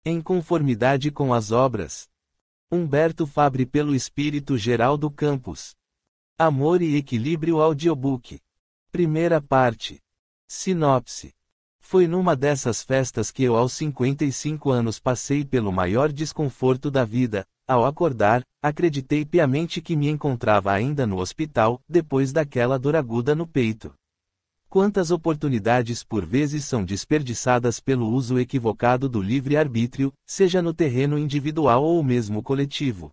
Em conformidade com as obras. Humberto Fabre pelo Espírito Geraldo Campos. Amor e Equilíbrio Audiobook. Primeira parte. Sinopse. Foi numa dessas festas que eu aos 55 anos passei pelo maior desconforto da vida. Ao acordar, acreditei piamente que me encontrava ainda no hospital, depois daquela dor aguda no peito. Quantas oportunidades por vezes são desperdiçadas pelo uso equivocado do livre-arbítrio, seja no terreno individual ou mesmo coletivo.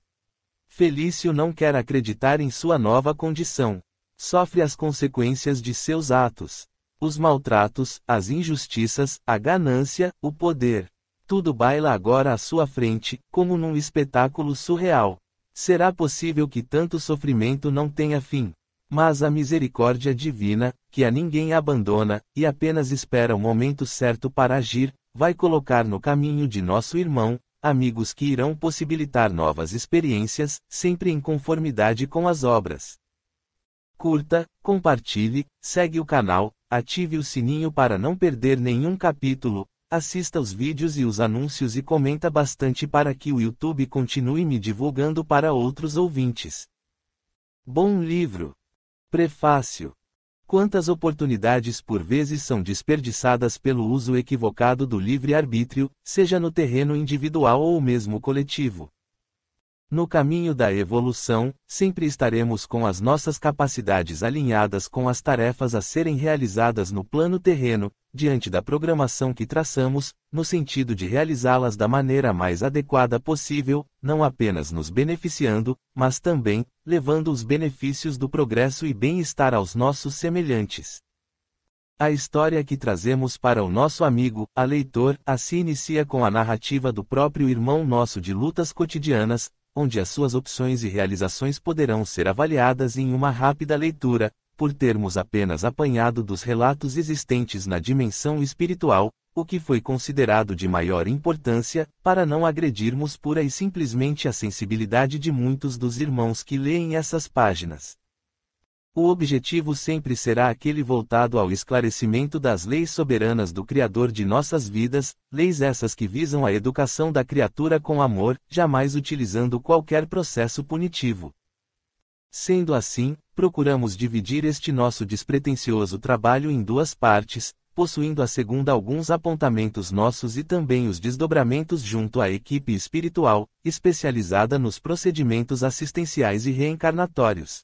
Felício não quer acreditar em sua nova condição. Sofre as consequências de seus atos. Os maltratos, as injustiças, a ganância, o poder. Tudo baila agora à sua frente, como num espetáculo surreal. Será possível que tanto sofrimento não tenha fim? Mas a misericórdia divina, que a ninguém abandona, e apenas espera o momento certo para agir, vai colocar no caminho de nosso irmão, amigos que irão possibilitar novas experiências, sempre em conformidade com as obras. Curta, compartilhe, segue o canal, ative o sininho para não perder nenhum capítulo, assista os vídeos e os anúncios e comenta bastante para que o YouTube continue me divulgando para outros ouvintes. Bom livro! Prefácio. Quantas oportunidades por vezes são desperdiçadas pelo uso equivocado do livre-arbítrio, seja no terreno individual ou mesmo coletivo. No caminho da evolução, sempre estaremos com as nossas capacidades alinhadas com as tarefas a serem realizadas no plano terreno, diante da programação que traçamos, no sentido de realizá-las da maneira mais adequada possível, não apenas nos beneficiando, mas também, levando os benefícios do progresso e bem-estar aos nossos semelhantes. A história que trazemos para o nosso amigo, a leitor, se inicia com a narrativa do próprio irmão nosso de lutas cotidianas, onde as suas opções e realizações poderão ser avaliadas em uma rápida leitura, por termos apenas apanhado dos relatos existentes na dimensão espiritual, o que foi considerado de maior importância, para não agredirmos pura e simplesmente a sensibilidade de muitos dos irmãos que leem essas páginas. O objetivo sempre será aquele voltado ao esclarecimento das leis soberanas do Criador de nossas vidas, leis essas que visam a educação da criatura com amor, jamais utilizando qualquer processo punitivo. Sendo assim, procuramos dividir este nosso despretensioso trabalho em duas partes, possuindo a segunda alguns apontamentos nossos e também os desdobramentos junto à equipe espiritual, especializada nos procedimentos assistenciais e reencarnatórios.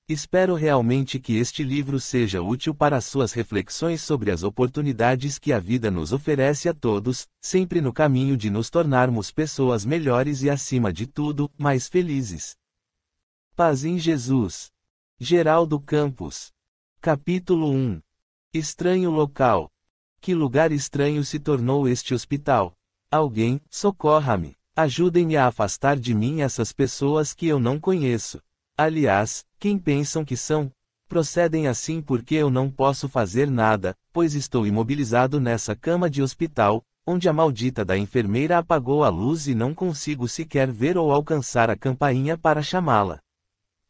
Espero realmente que este livro seja útil para suas reflexões sobre as oportunidades que a vida nos oferece a todos, sempre no caminho de nos tornarmos pessoas melhores e, acima de tudo, mais felizes. Paz em Jesus. Geraldo Campos. Capítulo 1. Estranho local. Que lugar estranho se tornou este hospital? Alguém, socorra-me. Ajudem-me a afastar de mim essas pessoas que eu não conheço. Aliás, quem pensam que são? Procedem assim porque eu não posso fazer nada, pois estou imobilizado nessa cama de hospital, onde a maldita da enfermeira apagou a luz e não consigo sequer ver ou alcançar a campainha para chamá-la.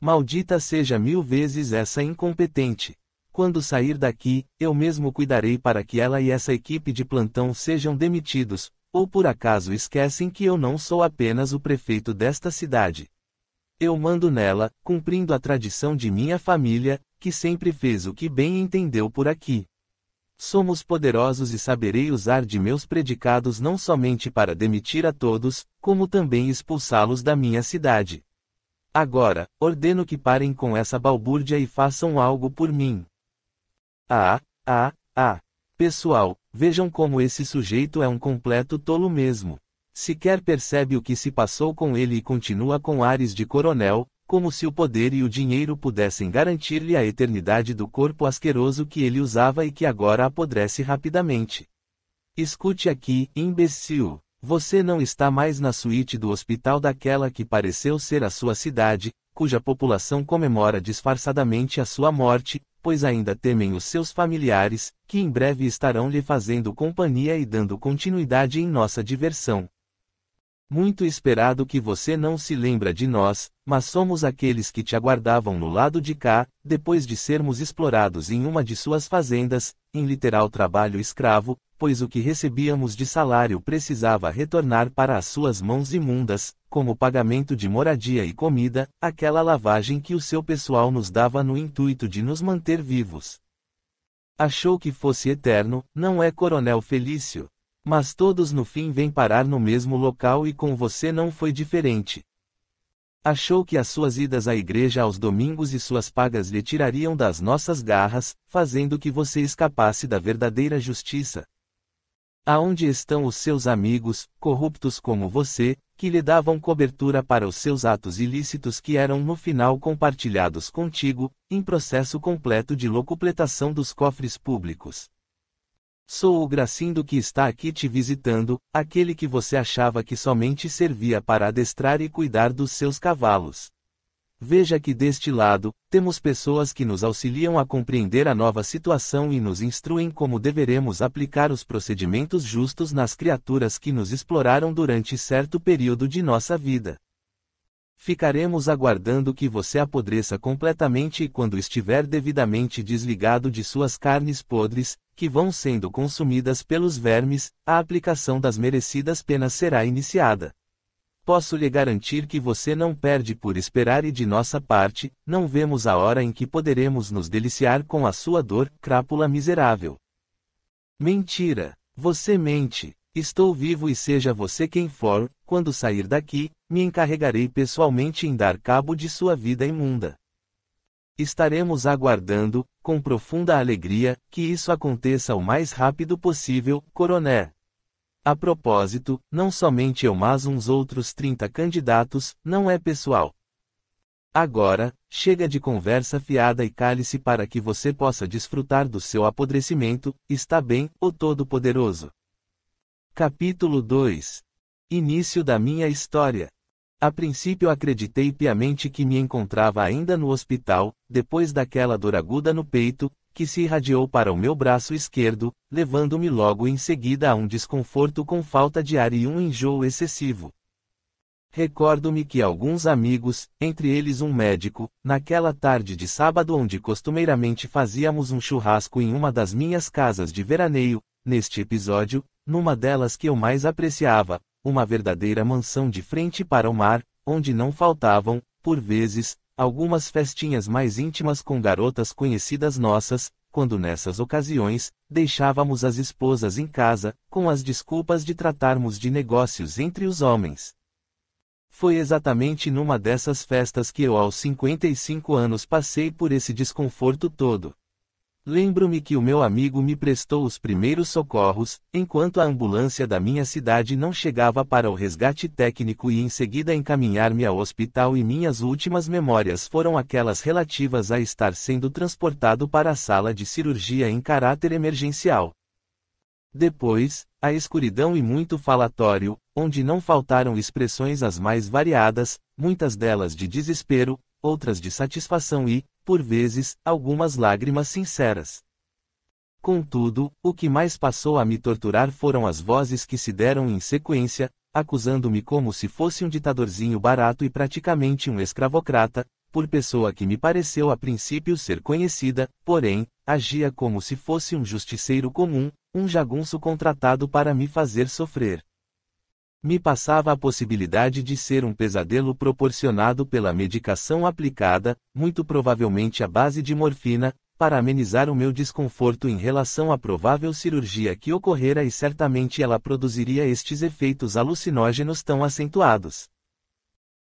Maldita seja 1000 vezes essa incompetente. Quando sair daqui, eu mesmo cuidarei para que ela e essa equipe de plantão sejam demitidos, ou por acaso esquecem que eu não sou apenas o prefeito desta cidade. Eu mando nela, cumprindo a tradição de minha família, que sempre fez o que bem entendeu por aqui. Somos poderosos e saberei usar de meus predicados não somente para demitir a todos, como também expulsá-los da minha cidade. Agora, ordeno que parem com essa balbúrdia e façam algo por mim. Pessoal, vejam como esse sujeito é um completo tolo mesmo. Sequer percebe o que se passou com ele e continua com ares de coronel, como se o poder e o dinheiro pudessem garantir-lhe a eternidade do corpo asqueroso que ele usava e que agora apodrece rapidamente. Escute aqui, imbecil. Você não está mais na suíte do hospital daquela que pareceu ser a sua cidade, cuja população comemora disfarçadamente a sua morte, pois ainda temem os seus familiares, que em breve estarão lhe fazendo companhia e dando continuidade em nossa diversão. Muito esperado que você não se lembra de nós, mas somos aqueles que te aguardavam no lado de cá, depois de sermos explorados em uma de suas fazendas, em literal trabalho escravo, pois o que recebíamos de salário precisava retornar para as suas mãos imundas, como pagamento de moradia e comida, aquela lavagem que o seu pessoal nos dava no intuito de nos manter vivos. Achou que fosse eterno, não é, Coronel Felício? Mas todos no fim vêm parar no mesmo local e com você não foi diferente. Achou que as suas idas à igreja aos domingos e suas pagas lhe tirariam das nossas garras, fazendo que você escapasse da verdadeira justiça. Aonde estão os seus amigos, corruptos como você, que lhe davam cobertura para os seus atos ilícitos que eram no final compartilhados contigo, em processo completo de locupletação dos cofres públicos? Sou o Gracindo que está aqui te visitando, aquele que você achava que somente servia para adestrar e cuidar dos seus cavalos. Veja que deste lado, temos pessoas que nos auxiliam a compreender a nova situação e nos instruem como deveremos aplicar os procedimentos justos nas criaturas que nos exploraram durante certo período de nossa vida. Ficaremos aguardando que você apodreça completamente e quando estiver devidamente desligado de suas carnes podres, que vão sendo consumidas pelos vermes, a aplicação das merecidas penas será iniciada. Posso lhe garantir que você não perde por esperar e de nossa parte, não vemos a hora em que poderemos nos deliciar com a sua dor, crápula miserável. Mentira! Você mente! Estou vivo e seja você quem for, quando sair daqui, me encarregarei pessoalmente em dar cabo de sua vida imunda. Estaremos aguardando, com profunda alegria, que isso aconteça o mais rápido possível, Coronel. A propósito, não somente eu mas uns outros 30 candidatos, não é pessoal. Agora, chega de conversa fiada e cale-se para que você possa desfrutar do seu apodrecimento, está bem, o Todo-Poderoso. Capítulo 2. Início da minha história. A princípio acreditei piamente que me encontrava ainda no hospital, depois daquela dor aguda no peito, que se irradiou para o meu braço esquerdo, levando-me logo em seguida a um desconforto com falta de ar e um enjoo excessivo. Recordo-me que alguns amigos, entre eles um médico, naquela tarde de sábado onde costumeiramente fazíamos um churrasco em uma das minhas casas de veraneio, neste episódio, numa delas que eu mais apreciava, uma verdadeira mansão de frente para o mar, onde não faltavam, por vezes, algumas festinhas mais íntimas com garotas conhecidas nossas, quando nessas ocasiões, deixávamos as esposas em casa, com as desculpas de tratarmos de negócios entre os homens. Foi exatamente numa dessas festas que eu aos 55 anos passei por esse desconforto todo. Lembro-me que o meu amigo me prestou os primeiros socorros, enquanto a ambulância da minha cidade não chegava para o resgate técnico e em seguida encaminhar-me ao hospital e minhas últimas memórias foram aquelas relativas a estar sendo transportado para a sala de cirurgia em caráter emergencial. Depois, a escuridão e muito falatório, onde não faltaram expressões as mais variadas, muitas delas de desespero, outras de satisfação e, por vezes, algumas lágrimas sinceras. Contudo, o que mais passou a me torturar foram as vozes que se deram em sequência, acusando-me como se fosse um ditadorzinho barato e praticamente um escravocrata, por pessoa que me pareceu a princípio ser conhecida, porém, agia como se fosse um justiceiro comum, um jagunço contratado para me fazer sofrer. Me passava a possibilidade de ser um pesadelo proporcionado pela medicação aplicada, muito provavelmente à base de morfina, para amenizar o meu desconforto em relação à provável cirurgia que ocorrera e certamente ela produziria estes efeitos alucinógenos tão acentuados.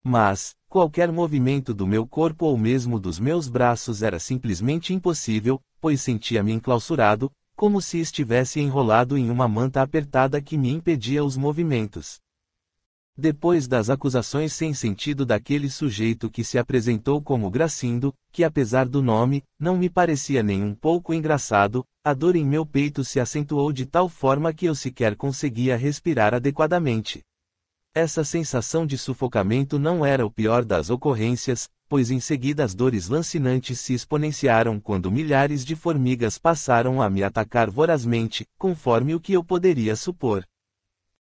Mas, qualquer movimento do meu corpo ou mesmo dos meus braços era simplesmente impossível, pois sentia-me enclausurado, como se estivesse enrolado em uma manta apertada que me impedia os movimentos. Depois das acusações sem sentido daquele sujeito que se apresentou como Gracindo, que apesar do nome, não me parecia nem um pouco engraçado, a dor em meu peito se acentuou de tal forma que eu sequer conseguia respirar adequadamente. Essa sensação de sufocamento não era o pior das ocorrências, pois em seguida as dores lancinantes se exponenciaram quando milhares de formigas passaram a me atacar vorazmente, conforme o que eu poderia supor.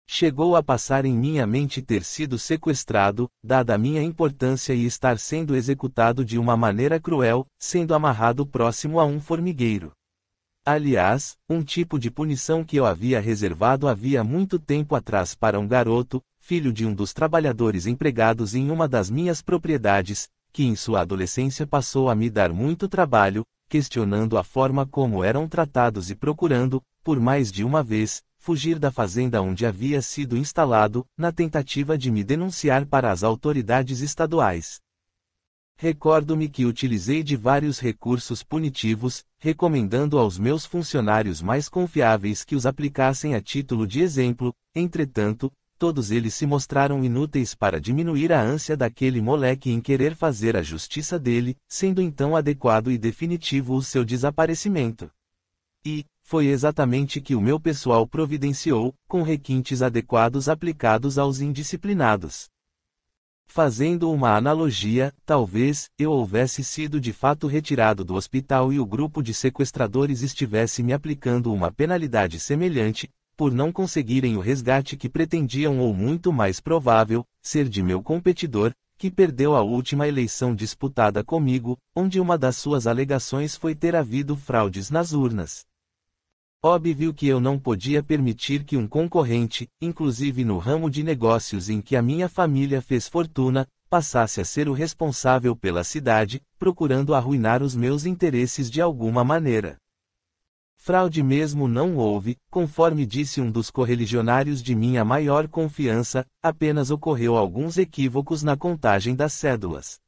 Chegou a passar em minha mente ter sido sequestrado, dada a minha importância e estar sendo executado de uma maneira cruel, sendo amarrado próximo a um formigueiro. Aliás, um tipo de punição que eu havia reservado havia muito tempo atrás para um garoto, filho de um dos trabalhadores empregados em uma das minhas propriedades, que em sua adolescência passou a me dar muito trabalho, questionando a forma como eram tratados e procurando, por mais de uma vez, fugir da fazenda onde havia sido instalado, na tentativa de me denunciar para as autoridades estaduais. Recordo-me que utilizei de vários recursos punitivos, recomendando aos meus funcionários mais confiáveis que os aplicassem a título de exemplo, entretanto, todos eles se mostraram inúteis para diminuir a ânsia daquele moleque em querer fazer a justiça dele, sendo então adequado e definitivo o seu desaparecimento. E, foi exatamente que o meu pessoal providenciou, com requintes adequados aplicados aos indisciplinados. Fazendo uma analogia, talvez, eu houvesse sido de fato retirado do hospital e o grupo de sequestradores estivesse me aplicando uma penalidade semelhante, por não conseguirem o resgate que pretendiam ou muito mais provável, ser de meu competidor, que perdeu a última eleição disputada comigo, onde uma das suas alegações foi ter havido fraudes nas urnas. Óbvio que eu não podia permitir que um concorrente, inclusive no ramo de negócios em que a minha família fez fortuna, passasse a ser o responsável pela cidade, procurando arruinar os meus interesses de alguma maneira. Fraude mesmo não houve, conforme disse um dos correligionários de minha maior confiança, apenas ocorreu alguns equívocos na contagem das cédulas.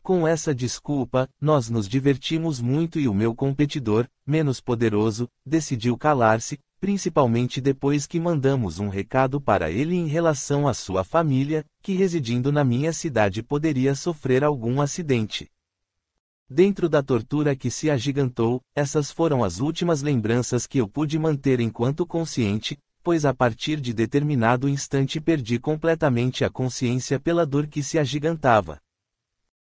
Com essa desculpa, nós nos divertimos muito e o meu competidor, menos poderoso, decidiu calar-se, principalmente depois que mandamos um recado para ele em relação à sua família, que residindo na minha cidade poderia sofrer algum acidente. Dentro da tortura que se agigantou, essas foram as últimas lembranças que eu pude manter enquanto consciente, pois a partir de determinado instante perdi completamente a consciência pela dor que se agigantava.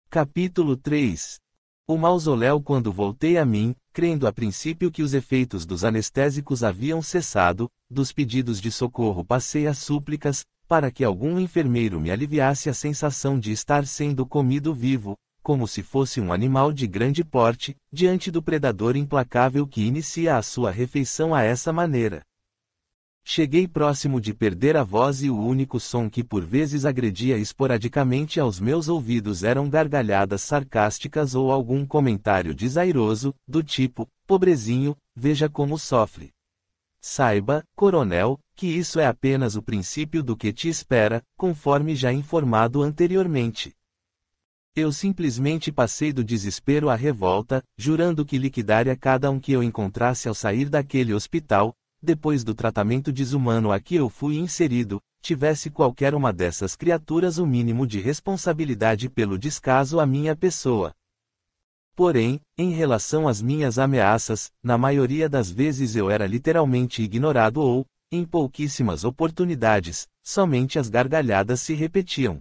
Capítulo 3. O mausoléu. Quando voltei a mim, crendo a princípio que os efeitos dos anestésicos haviam cessado, dos pedidos de socorro passei a súplicas, para que algum enfermeiro me aliviasse a sensação de estar sendo comido vivo, como se fosse um animal de grande porte, diante do predador implacável que inicia a sua refeição a essa maneira. Cheguei próximo de perder a voz e o único som que por vezes agredia esporadicamente aos meus ouvidos eram gargalhadas sarcásticas ou algum comentário desairoso, do tipo, pobrezinho, veja como sofre. Saiba, coronel, que isso é apenas o princípio do que te espera, conforme já informado anteriormente. Eu simplesmente passei do desespero à revolta, jurando que liquidaria cada um que eu encontrasse ao sair daquele hospital, depois do tratamento desumano a que eu fui inserido, tivesse qualquer uma dessas criaturas o mínimo de responsabilidade pelo descaso à minha pessoa. Porém, em relação às minhas ameaças, na maioria das vezes eu era literalmente ignorado ou, em pouquíssimas oportunidades, somente as gargalhadas se repetiam.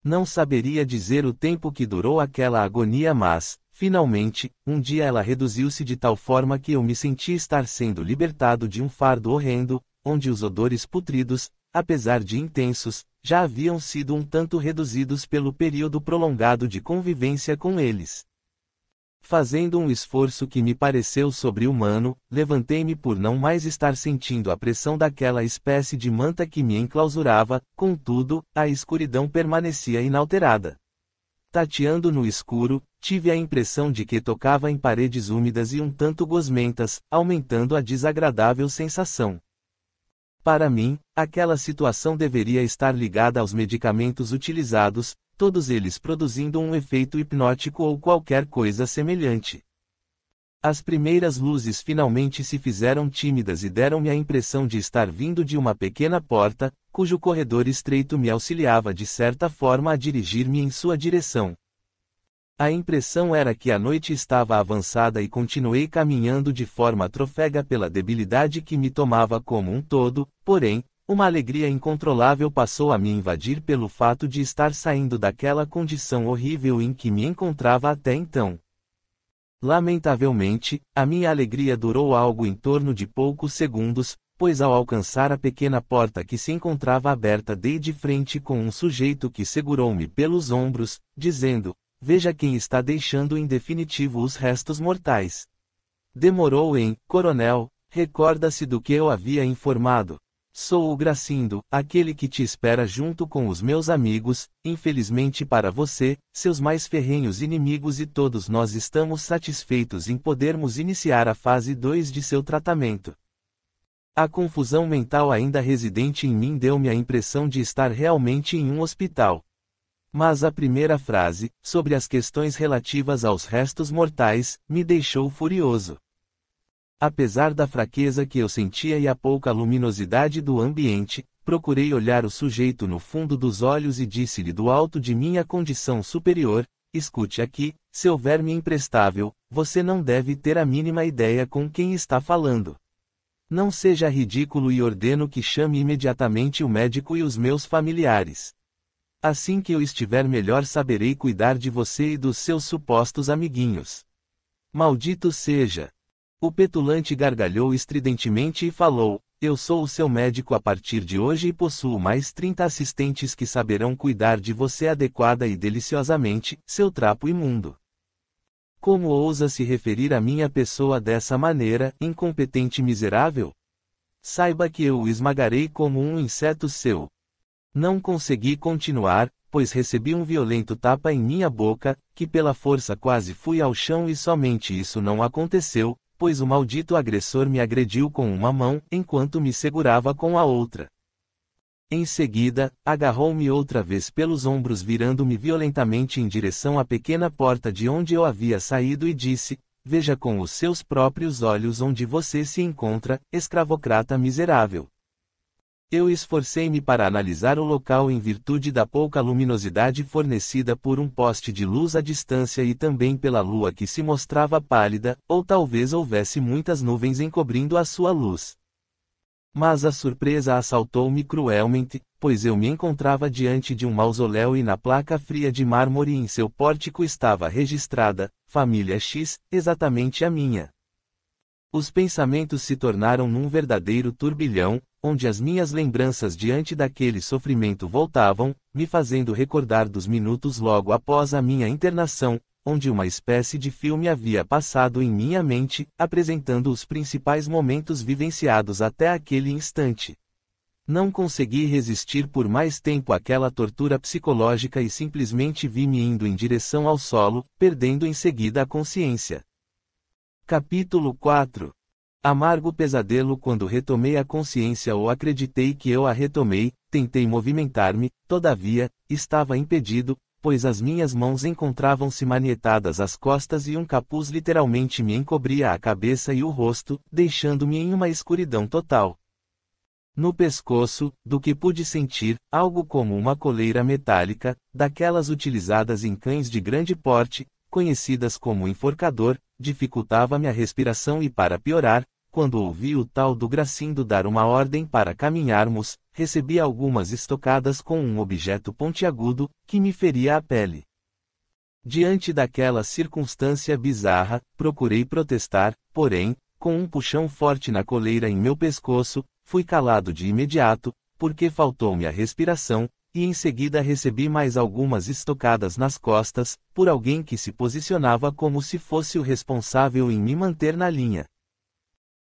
Não saberia dizer o tempo que durou aquela agonia, mas, finalmente, um dia ela reduziu-se de tal forma que eu me senti estar sendo libertado de um fardo horrendo, onde os odores putridos, apesar de intensos, já haviam sido um tanto reduzidos pelo período prolongado de convivência com eles. Fazendo um esforço que me pareceu sobre-humano, levantei-me por não mais estar sentindo a pressão daquela espécie de manta que me enclausurava, contudo, a escuridão permanecia inalterada. Tateando no escuro, tive a impressão de que tocava em paredes úmidas e um tanto gosmentas, aumentando a desagradável sensação. Para mim, aquela situação deveria estar ligada aos medicamentos utilizados, todos eles produzindo um efeito hipnótico ou qualquer coisa semelhante. As primeiras luzes finalmente se fizeram tímidas e deram-me a impressão de estar vindo de uma pequena porta, cujo corredor estreito me auxiliava de certa forma a dirigir-me em sua direção. A impressão era que a noite estava avançada e continuei caminhando de forma troféga pela debilidade que me tomava como um todo, porém, uma alegria incontrolável passou a me invadir pelo fato de estar saindo daquela condição horrível em que me encontrava até então. Lamentavelmente, a minha alegria durou algo em torno de poucos segundos, pois ao alcançar a pequena porta que se encontrava aberta dei de frente com um sujeito que segurou-me pelos ombros, dizendo, veja quem está deixando em definitivo os restos mortais. Demorou em, coronel, recorda-se do que eu havia informado. Sou o Gracindo, aquele que te espera junto com os meus amigos, infelizmente para você, seus mais ferrenhos inimigos e todos nós estamos satisfeitos em podermos iniciar a fase 2 de seu tratamento. A confusão mental ainda residente em mim deu-me a impressão de estar realmente em um hospital. Mas a primeira frase, sobre as questões relativas aos restos mortais, me deixou furioso. Apesar da fraqueza que eu sentia e a pouca luminosidade do ambiente, procurei olhar o sujeito no fundo dos olhos e disse-lhe do alto de minha condição superior: escute aqui, seu verme imprestável, você não deve ter a mínima ideia com quem está falando. Não seja ridículo e ordeno que chame imediatamente o médico e os meus familiares. Assim que eu estiver melhor saberei cuidar de você e dos seus supostos amiguinhos. Maldito seja! O petulante gargalhou estridentemente e falou: eu sou o seu médico a partir de hoje e possuo mais 30 assistentes que saberão cuidar de você adequada e deliciosamente, seu trapo imundo. Como ousa se referir à minha pessoa dessa maneira, incompetente miserável? Saiba que eu o esmagarei como um inseto seu. Não consegui continuar, pois recebi um violento tapa em minha boca, que pela força quase fui ao chão e somente isso não aconteceu, pois o maldito agressor me agrediu com uma mão, enquanto me segurava com a outra. Em seguida, agarrou-me outra vez pelos ombros virando-me violentamente em direção à pequena porta de onde eu havia saído e disse: veja com os seus próprios olhos onde você se encontra, escravocrata miserável. Eu esforcei-me para analisar o local em virtude da pouca luminosidade fornecida por um poste de luz à distância e também pela lua que se mostrava pálida, ou talvez houvesse muitas nuvens encobrindo a sua luz. Mas a surpresa assaltou-me cruelmente, pois eu me encontrava diante de um mausoléu e na placa fria de mármore em seu pórtico estava registrada: Família X, exatamente a minha. Os pensamentos se tornaram num verdadeiro turbilhão, onde as minhas lembranças diante daquele sofrimento voltavam, me fazendo recordar dos minutos logo após a minha internação, onde uma espécie de filme havia passado em minha mente, apresentando os principais momentos vivenciados até aquele instante. Não consegui resistir por mais tempo àquela tortura psicológica e simplesmente vi-me indo em direção ao solo, perdendo em seguida a consciência. Capítulo 4. Amargo pesadelo. Quando retomei a consciência ou acreditei que eu a retomei, tentei movimentar-me, todavia, estava impedido, pois as minhas mãos encontravam-se manietadas às costas e um capuz literalmente me encobria a cabeça e o rosto, deixando-me em uma escuridão total. No pescoço, do que pude sentir, algo como uma coleira metálica, daquelas utilizadas em cães de grande porte, conhecidas como enforcador, dificultava-me a respiração e para piorar, quando ouvi o tal do Gracindo dar uma ordem para caminharmos, recebi algumas estocadas com um objeto pontiagudo, que me feria a pele. Diante daquela circunstância bizarra, procurei protestar, porém, com um puxão forte na coleira em meu pescoço, fui calado de imediato, porque faltou-me a respiração, e em seguida recebi mais algumas estocadas nas costas, por alguém que se posicionava como se fosse o responsável em me manter na linha.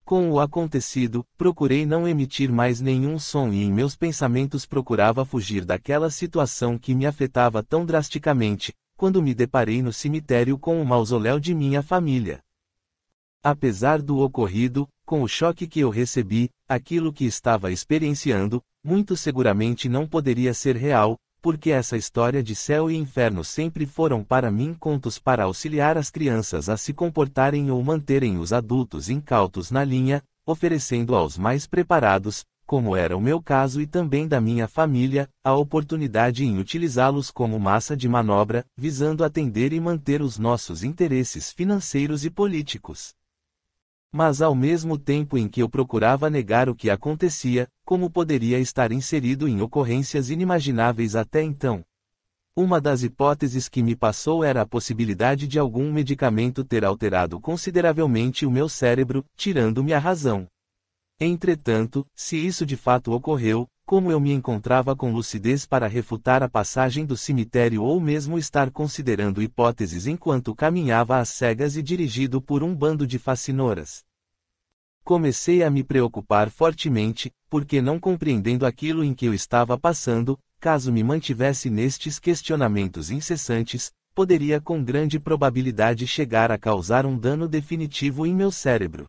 Com o acontecido, procurei não emitir mais nenhum som e em meus pensamentos procurava fugir daquela situação que me afetava tão drasticamente, quando me deparei no cemitério com o mausoléu de minha família. Apesar do ocorrido, com o choque que eu recebi, aquilo que estava experienciando, muito seguramente não poderia ser real, porque essa história de céu e inferno sempre foram para mim contos para auxiliar as crianças a se comportarem ou manterem os adultos incautos na linha, oferecendo aos mais preparados, como era o meu caso e também da minha família, a oportunidade em utilizá-los como massa de manobra, visando atender e manter os nossos interesses financeiros e políticos. Mas ao mesmo tempo em que eu procurava negar o que acontecia, como poderia estar inserido em ocorrências inimagináveis até então? Uma das hipóteses que me passou era a possibilidade de algum medicamento ter alterado consideravelmente o meu cérebro, tirando-me a razão. Entretanto, se isso de fato ocorreu, como eu me encontrava com lucidez para refutar a passagem do cemitério ou mesmo estar considerando hipóteses enquanto caminhava às cegas e dirigido por um bando de facinoras. Comecei a me preocupar fortemente, porque não compreendendo aquilo em que eu estava passando, caso me mantivesse nestes questionamentos incessantes, poderia com grande probabilidade chegar a causar um dano definitivo em meu cérebro.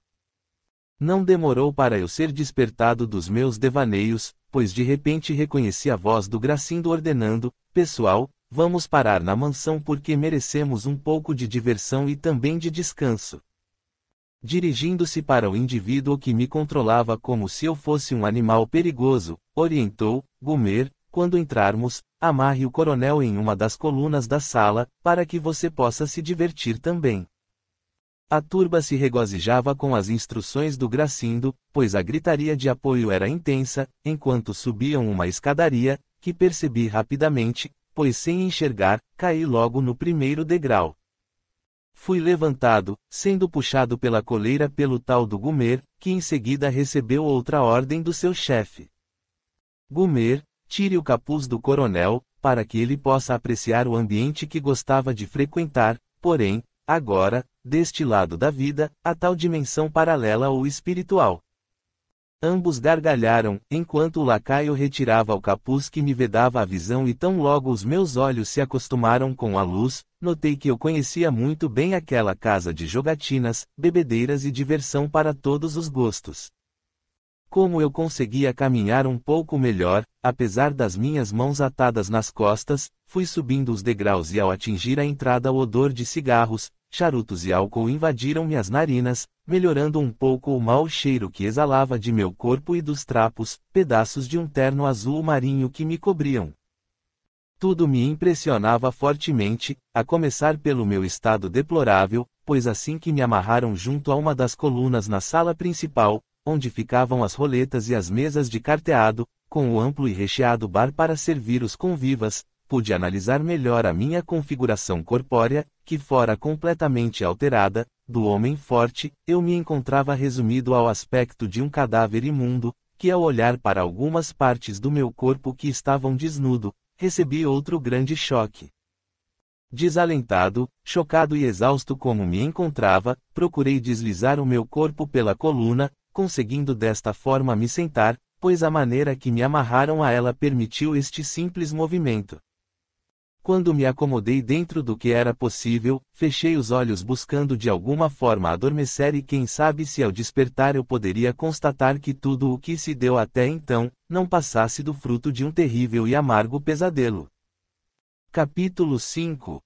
Não demorou para eu ser despertado dos meus devaneios, pois de repente reconheci a voz do Gracindo ordenando: pessoal, vamos parar na mansão porque merecemos um pouco de diversão e também de descanso. Dirigindo-se para o indivíduo que me controlava como se eu fosse um animal perigoso, orientou: Gumer, quando entrarmos, amarre o coronel em uma das colunas da sala, para que você possa se divertir também. A turba se regozijava com as instruções do Gracindo, pois a gritaria de apoio era intensa, enquanto subiam uma escadaria, que percebi rapidamente, pois sem enxergar, caí logo no primeiro degrau. Fui levantado, sendo puxado pela coleira pelo tal do Gumer, que em seguida recebeu outra ordem do seu chefe. Gumer, tire o capuz do coronel, para que ele possa apreciar o ambiente que gostava de frequentar, porém, agora, deste lado da vida, a tal dimensão paralela ou espiritual. Ambos gargalharam, enquanto o lacaio retirava o capuz que me vedava a visão e tão logo os meus olhos se acostumaram com a luz, notei que eu conhecia muito bem aquela casa de jogatinas, bebedeiras e diversão para todos os gostos. Como eu conseguia caminhar um pouco melhor, apesar das minhas mãos atadas nas costas, fui subindo os degraus e ao atingir a entrada o odor de cigarros, charutos e álcool invadiram-me as narinas, melhorando um pouco o mau cheiro que exalava de meu corpo e dos trapos, pedaços de um terno azul marinho que me cobriam. Tudo me impressionava fortemente, a começar pelo meu estado deplorável, pois assim que me amarraram junto a uma das colunas na sala principal, onde ficavam as roletas e as mesas de carteado, com o amplo e recheado bar para servir os convivas, pude analisar melhor a minha configuração corpórea, que fora completamente alterada. Do homem forte, eu me encontrava resumido ao aspecto de um cadáver imundo, que ao olhar para algumas partes do meu corpo que estavam desnudo, recebi outro grande choque. Desalentado, chocado e exausto como me encontrava, procurei deslizar o meu corpo pela coluna, conseguindo desta forma me sentar, pois a maneira que me amarraram a ela permitiu este simples movimento. Quando me acomodei dentro do que era possível, fechei os olhos buscando de alguma forma adormecer e quem sabe se ao despertar eu poderia constatar que tudo o que se deu até então, não passasse do fruto de um terrível e amargo pesadelo. Capítulo 5.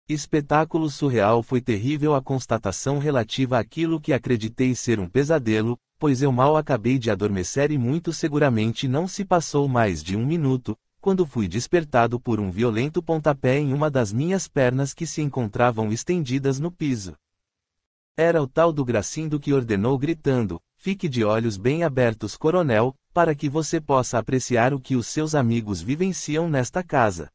Espetáculo surreal. Foi terrível a constatação relativa àquilo que acreditei ser um pesadelo, pois eu mal acabei de adormecer e muito seguramente não se passou mais de um minuto, quando fui despertado por um violento pontapé em uma das minhas pernas que se encontravam estendidas no piso. Era o tal do Gracindo que ordenou gritando: fique de olhos bem abertos, coronel, para que você possa apreciar o que os seus amigos vivenciam nesta casa.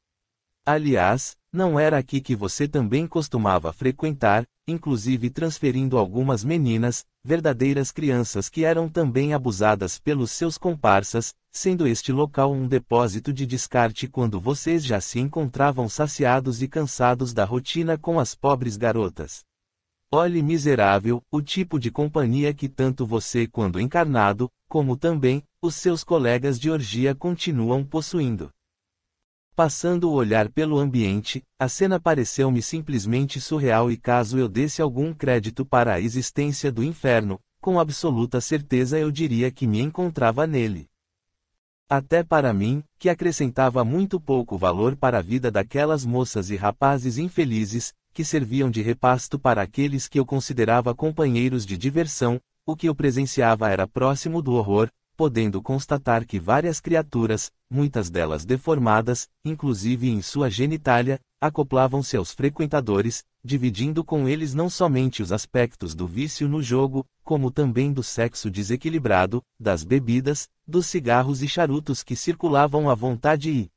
Aliás, não era aqui que você também costumava frequentar, inclusive transferindo algumas meninas, verdadeiras crianças que eram também abusadas pelos seus comparsas, sendo este local um depósito de descarte quando vocês já se encontravam saciados e cansados da rotina com as pobres garotas. Olhe, miserável, o tipo de companhia que tanto você quando encarnado, como também, os seus colegas de orgia continuam possuindo. Passando o olhar pelo ambiente, a cena pareceu-me simplesmente surreal e caso eu desse algum crédito para a existência do inferno, com absoluta certeza eu diria que me encontrava nele. Até para mim, que acrescentava muito pouco valor para a vida daquelas moças e rapazes infelizes, que serviam de repasto para aqueles que eu considerava companheiros de diversão, o que eu presenciava era próximo do horror, podendo constatar que várias criaturas, muitas delas deformadas, inclusive em sua genitália, acoplavam-se aos frequentadores, dividindo com eles não somente os aspectos do vício no jogo, como também do sexo desequilibrado, das bebidas, dos cigarros e charutos que circulavam à vontade e,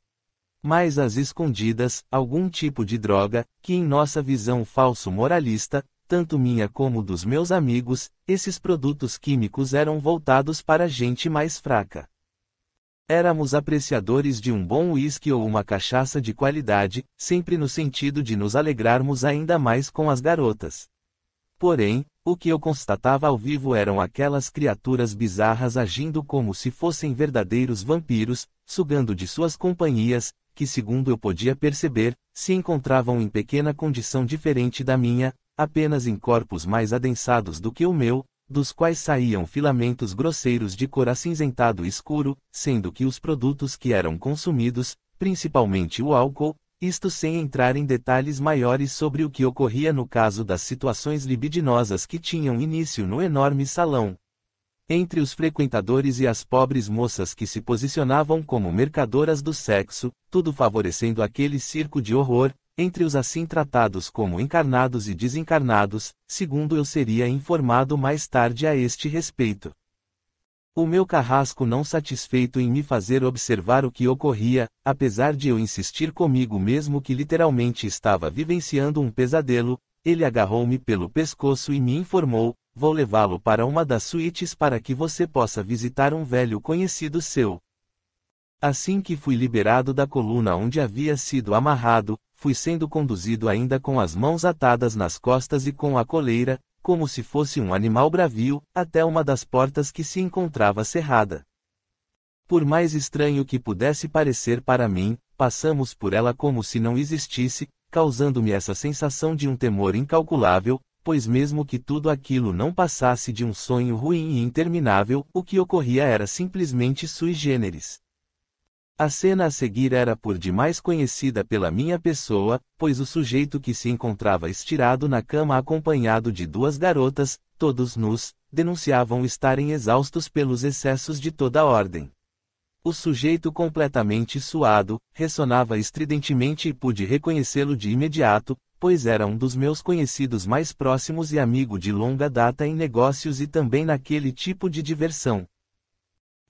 mais às escondidas, algum tipo de droga, que em nossa visão falso moralista, tanto minha como dos meus amigos, esses produtos químicos eram voltados para gente mais fraca. Éramos apreciadores de um bom uísque ou uma cachaça de qualidade, sempre no sentido de nos alegrarmos ainda mais com as garotas. Porém, o que eu constatava ao vivo eram aquelas criaturas bizarras agindo como se fossem verdadeiros vampiros, sugando de suas companhias, que segundo eu podia perceber, se encontravam em pequena condição diferente da minha, apenas em corpos mais adensados do que o meu, dos quais saíam filamentos grosseiros de cor acinzentado escuro, sendo que os produtos que eram consumidos, principalmente o álcool, isto sem entrar em detalhes maiores sobre o que ocorria no caso das situações libidinosas que tinham início no enorme salão. Entre os frequentadores e as pobres moças que se posicionavam como mercadoras do sexo, tudo favorecendo aquele circo de horror, entre os assim tratados como encarnados e desencarnados, segundo eu seria informado mais tarde a este respeito. O meu carrasco não satisfeito em me fazer observar o que ocorria, apesar de eu insistir comigo mesmo que literalmente estava vivenciando um pesadelo, ele agarrou-me pelo pescoço e me informou: vou levá-lo para uma das suítes para que você possa visitar um velho conhecido seu. Assim que fui liberado da coluna onde havia sido amarrado, fui sendo conduzido ainda com as mãos atadas nas costas e com a coleira, como se fosse um animal bravio, até uma das portas que se encontrava cerrada. Por mais estranho que pudesse parecer para mim, passamos por ela como se não existisse, causando-me essa sensação de um temor incalculável, pois mesmo que tudo aquilo não passasse de um sonho ruim e interminável, o que ocorria era simplesmente sui generis. A cena a seguir era por demais conhecida pela minha pessoa, pois o sujeito que se encontrava estirado na cama acompanhado de duas garotas, todos nus, denunciavam estarem exaustos pelos excessos de toda ordem. O sujeito completamente suado, ressonava estridentemente e pude reconhecê-lo de imediato, pois era um dos meus conhecidos mais próximos e amigo de longa data em negócios e também naquele tipo de diversão.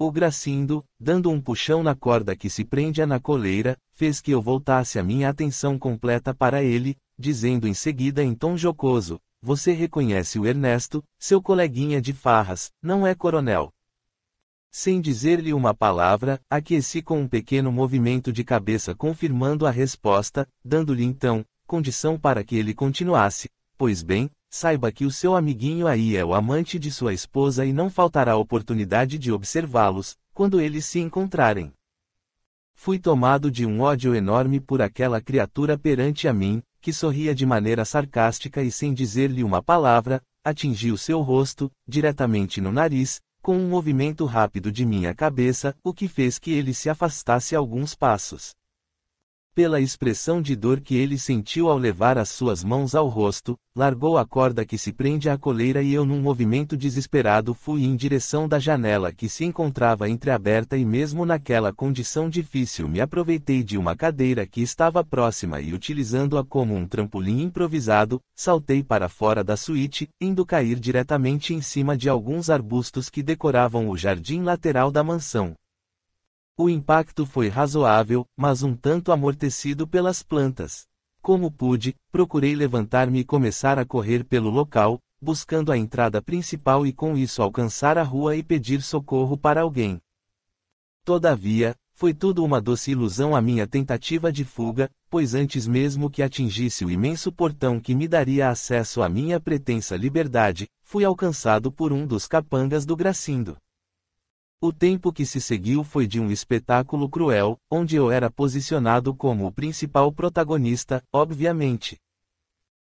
O Gracindo, dando um puxão na corda que se prendia na coleira, fez que eu voltasse a minha atenção completa para ele, dizendo em seguida em tom jocoso: você reconhece o Ernesto, seu coleguinha de farras, não é, coronel? Sem dizer-lhe uma palavra, aqueci com um pequeno movimento de cabeça confirmando a resposta, dando-lhe então condição para que ele continuasse: pois bem, saiba que o seu amiguinho aí é o amante de sua esposa e não faltará oportunidade de observá-los, quando eles se encontrarem. Fui tomado de um ódio enorme por aquela criatura perante a mim, que sorria de maneira sarcástica e sem dizer-lhe uma palavra, atingiu seu rosto, diretamente no nariz, com um movimento rápido de minha cabeça, o que fez que ele se afastasse alguns passos. Pela expressão de dor que ele sentiu ao levar as suas mãos ao rosto, largou a corda que se prende à coleira e eu num movimento desesperado fui em direção da janela que se encontrava entreaberta e mesmo naquela condição difícil me aproveitei de uma cadeira que estava próxima e utilizando-a como um trampolim improvisado, saltei para fora da suíte, indo cair diretamente em cima de alguns arbustos que decoravam o jardim lateral da mansão. O impacto foi razoável, mas um tanto amortecido pelas plantas. Como pude, procurei levantar-me e começar a correr pelo local, buscando a entrada principal e com isso alcançar a rua e pedir socorro para alguém. Todavia, foi tudo uma doce ilusão a minha tentativa de fuga, pois antes mesmo que atingisse o imenso portão que me daria acesso à minha pretensa liberdade, fui alcançado por um dos capangas do Gracindo. O tempo que se seguiu foi de um espetáculo cruel, onde eu era posicionado como o principal protagonista, obviamente.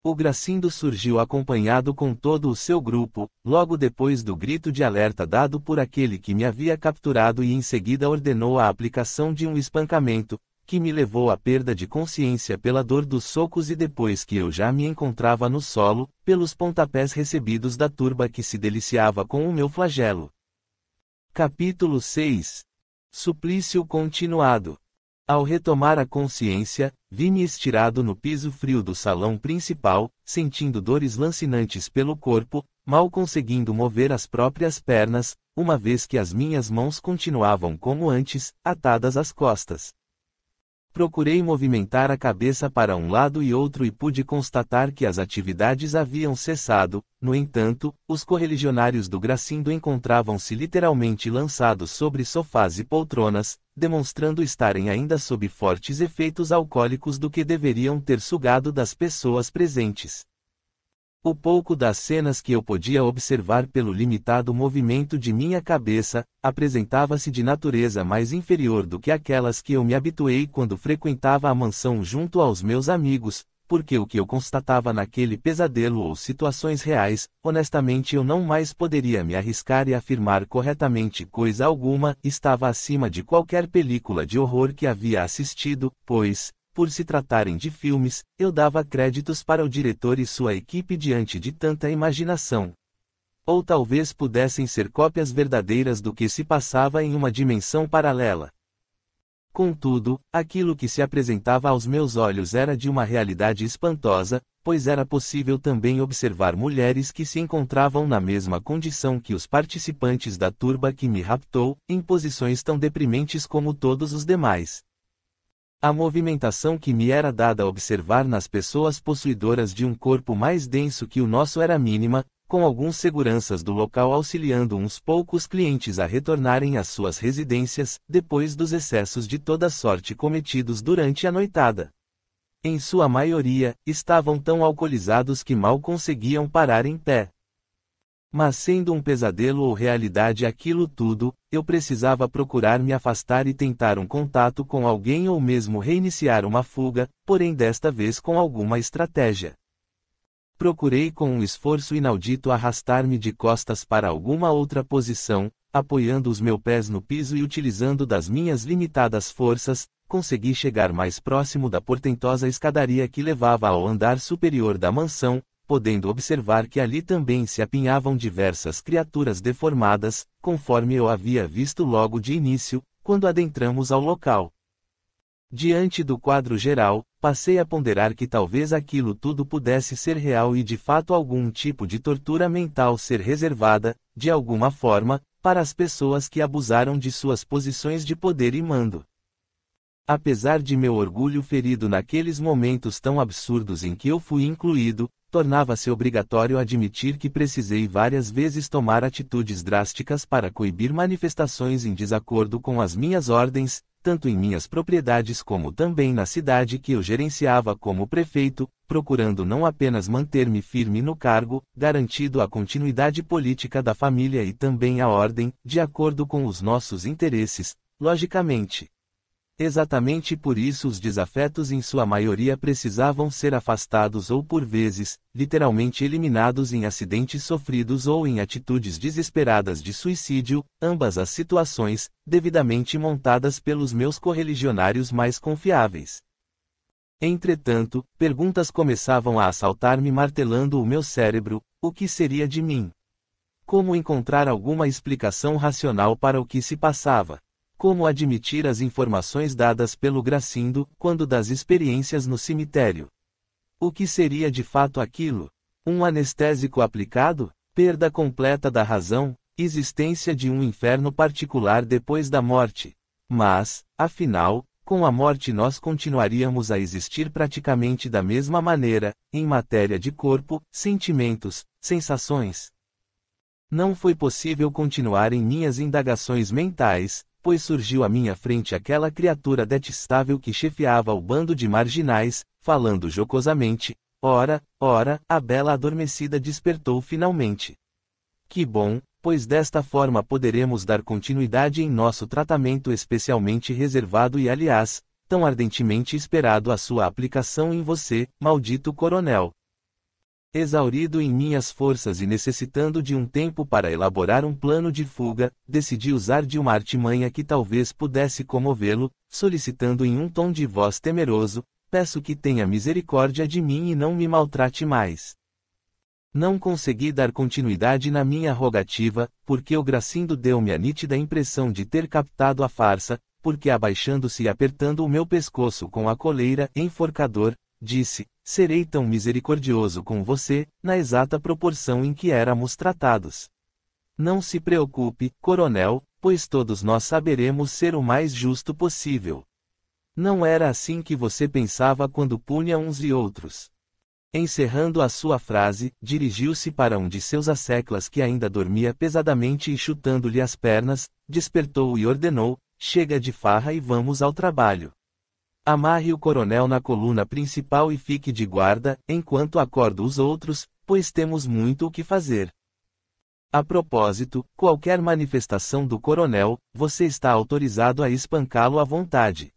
O Gracindo surgiu acompanhado com todo o seu grupo, logo depois do grito de alerta dado por aquele que me havia capturado e em seguida ordenou a aplicação de um espancamento, que me levou à perda de consciência pela dor dos socos e depois que eu já me encontrava no solo, pelos pontapés recebidos da turba que se deliciava com o meu flagelo. Capítulo 6. Suplício continuado. Ao retomar a consciência, vi-me estirado no piso frio do salão principal, sentindo dores lancinantes pelo corpo, mal conseguindo mover as próprias pernas, uma vez que as minhas mãos continuavam como antes, atadas às costas. Procurei movimentar a cabeça para um lado e outro e pude constatar que as atividades haviam cessado. No entanto, os correligionários do Gracindo encontravam-se literalmente lançados sobre sofás e poltronas, demonstrando estarem ainda sob fortes efeitos alcoólicos do que deveriam ter sugado das pessoas presentes. O pouco das cenas que eu podia observar pelo limitado movimento de minha cabeça, apresentava-se de natureza mais inferior do que aquelas que eu me habituei quando frequentava a mansão junto aos meus amigos, porque o que eu constatava naquele pesadelo ou situações reais, honestamente eu não mais poderia me arriscar e afirmar corretamente coisa alguma, estava acima de qualquer película de horror que havia assistido, pois, por se tratarem de filmes, eu dava créditos para o diretor e sua equipe diante de tanta imaginação. Ou talvez pudessem ser cópias verdadeiras do que se passava em uma dimensão paralela. Contudo, aquilo que se apresentava aos meus olhos era de uma realidade espantosa, pois era possível também observar mulheres que se encontravam na mesma condição que os participantes da turba que me raptou, em posições tão deprimentes como todos os demais. A movimentação que me era dada a observar nas pessoas possuidoras de um corpo mais denso que o nosso era mínima, com alguns seguranças do local auxiliando uns poucos clientes a retornarem às suas residências, depois dos excessos de toda sorte cometidos durante a noitada. Em sua maioria, estavam tão alcoolizados que mal conseguiam parar em pé. Mas sendo um pesadelo ou realidade aquilo tudo, eu precisava procurar me afastar e tentar um contato com alguém ou mesmo reiniciar uma fuga, porém desta vez com alguma estratégia. Procurei com um esforço inaudito arrastar-me de costas para alguma outra posição, apoiando os meus pés no piso e utilizando das minhas limitadas forças, consegui chegar mais próximo da portentosa escadaria que levava ao andar superior da mansão, podendo observar que ali também se apinhavam diversas criaturas deformadas, conforme eu havia visto logo de início, quando adentramos ao local. Diante do quadro geral, passei a ponderar que talvez aquilo tudo pudesse ser real e de fato algum tipo de tortura mental ser reservada, de alguma forma, para as pessoas que abusaram de suas posições de poder e mando. Apesar de meu orgulho ferido naqueles momentos tão absurdos em que eu fui incluído, tornava-se obrigatório admitir que precisei várias vezes tomar atitudes drásticas para coibir manifestações em desacordo com as minhas ordens, tanto em minhas propriedades como também na cidade que eu gerenciava como prefeito, procurando não apenas manter-me firme no cargo, garantindo a continuidade política da família e também a ordem, de acordo com os nossos interesses, logicamente. Exatamente por isso os desafetos em sua maioria precisavam ser afastados ou por vezes, literalmente eliminados em acidentes sofridos ou em atitudes desesperadas de suicídio, ambas as situações, devidamente montadas pelos meus correligionários mais confiáveis. Entretanto, perguntas começavam a assaltar-me martelando o meu cérebro: o que seria de mim? Como encontrar alguma explicação racional para o que se passava? Como admitir as informações dadas pelo Gracindo, quando das experiências no cemitério? O que seria de fato aquilo? Um anestésico aplicado? Perda completa da razão? Existência de um inferno particular depois da morte? Mas, afinal, com a morte nós continuaríamos a existir praticamente da mesma maneira, em matéria de corpo, sentimentos, sensações. Não foi possível continuar em minhas indagações mentais, pois surgiu à minha frente aquela criatura detestável que chefiava o bando de marginais, falando jocosamente: ora, a bela adormecida despertou finalmente. Que bom, pois desta forma poderemos dar continuidade em nosso tratamento especialmente reservado e aliás, tão ardentemente esperado a sua aplicação em você, maldito coronel. Exaurido em minhas forças e necessitando de um tempo para elaborar um plano de fuga, decidi usar de uma artimanha que talvez pudesse comovê-lo, solicitando em um tom de voz temeroso: peço que tenha misericórdia de mim e não me maltrate mais. Não consegui dar continuidade na minha rogativa, porque o Gracindo deu-me a nítida impressão de ter captado a farsa, porque abaixando-se e apertando o meu pescoço com a coleira enforcador, disse: serei tão misericordioso com você, na exata proporção em que éramos tratados. Não se preocupe, coronel, pois todos nós saberemos ser o mais justo possível. Não era assim que você pensava quando punha uns e outros. Encerrando a sua frase, dirigiu-se para um de seus asseclas que ainda dormia pesadamente e chutando-lhe as pernas, despertou e ordenou: chega de farra e vamos ao trabalho. Amarre o coronel na coluna principal e fique de guarda, enquanto acordo os outros, pois temos muito o que fazer. A propósito, qualquer manifestação do coronel, você está autorizado a espancá-lo à vontade.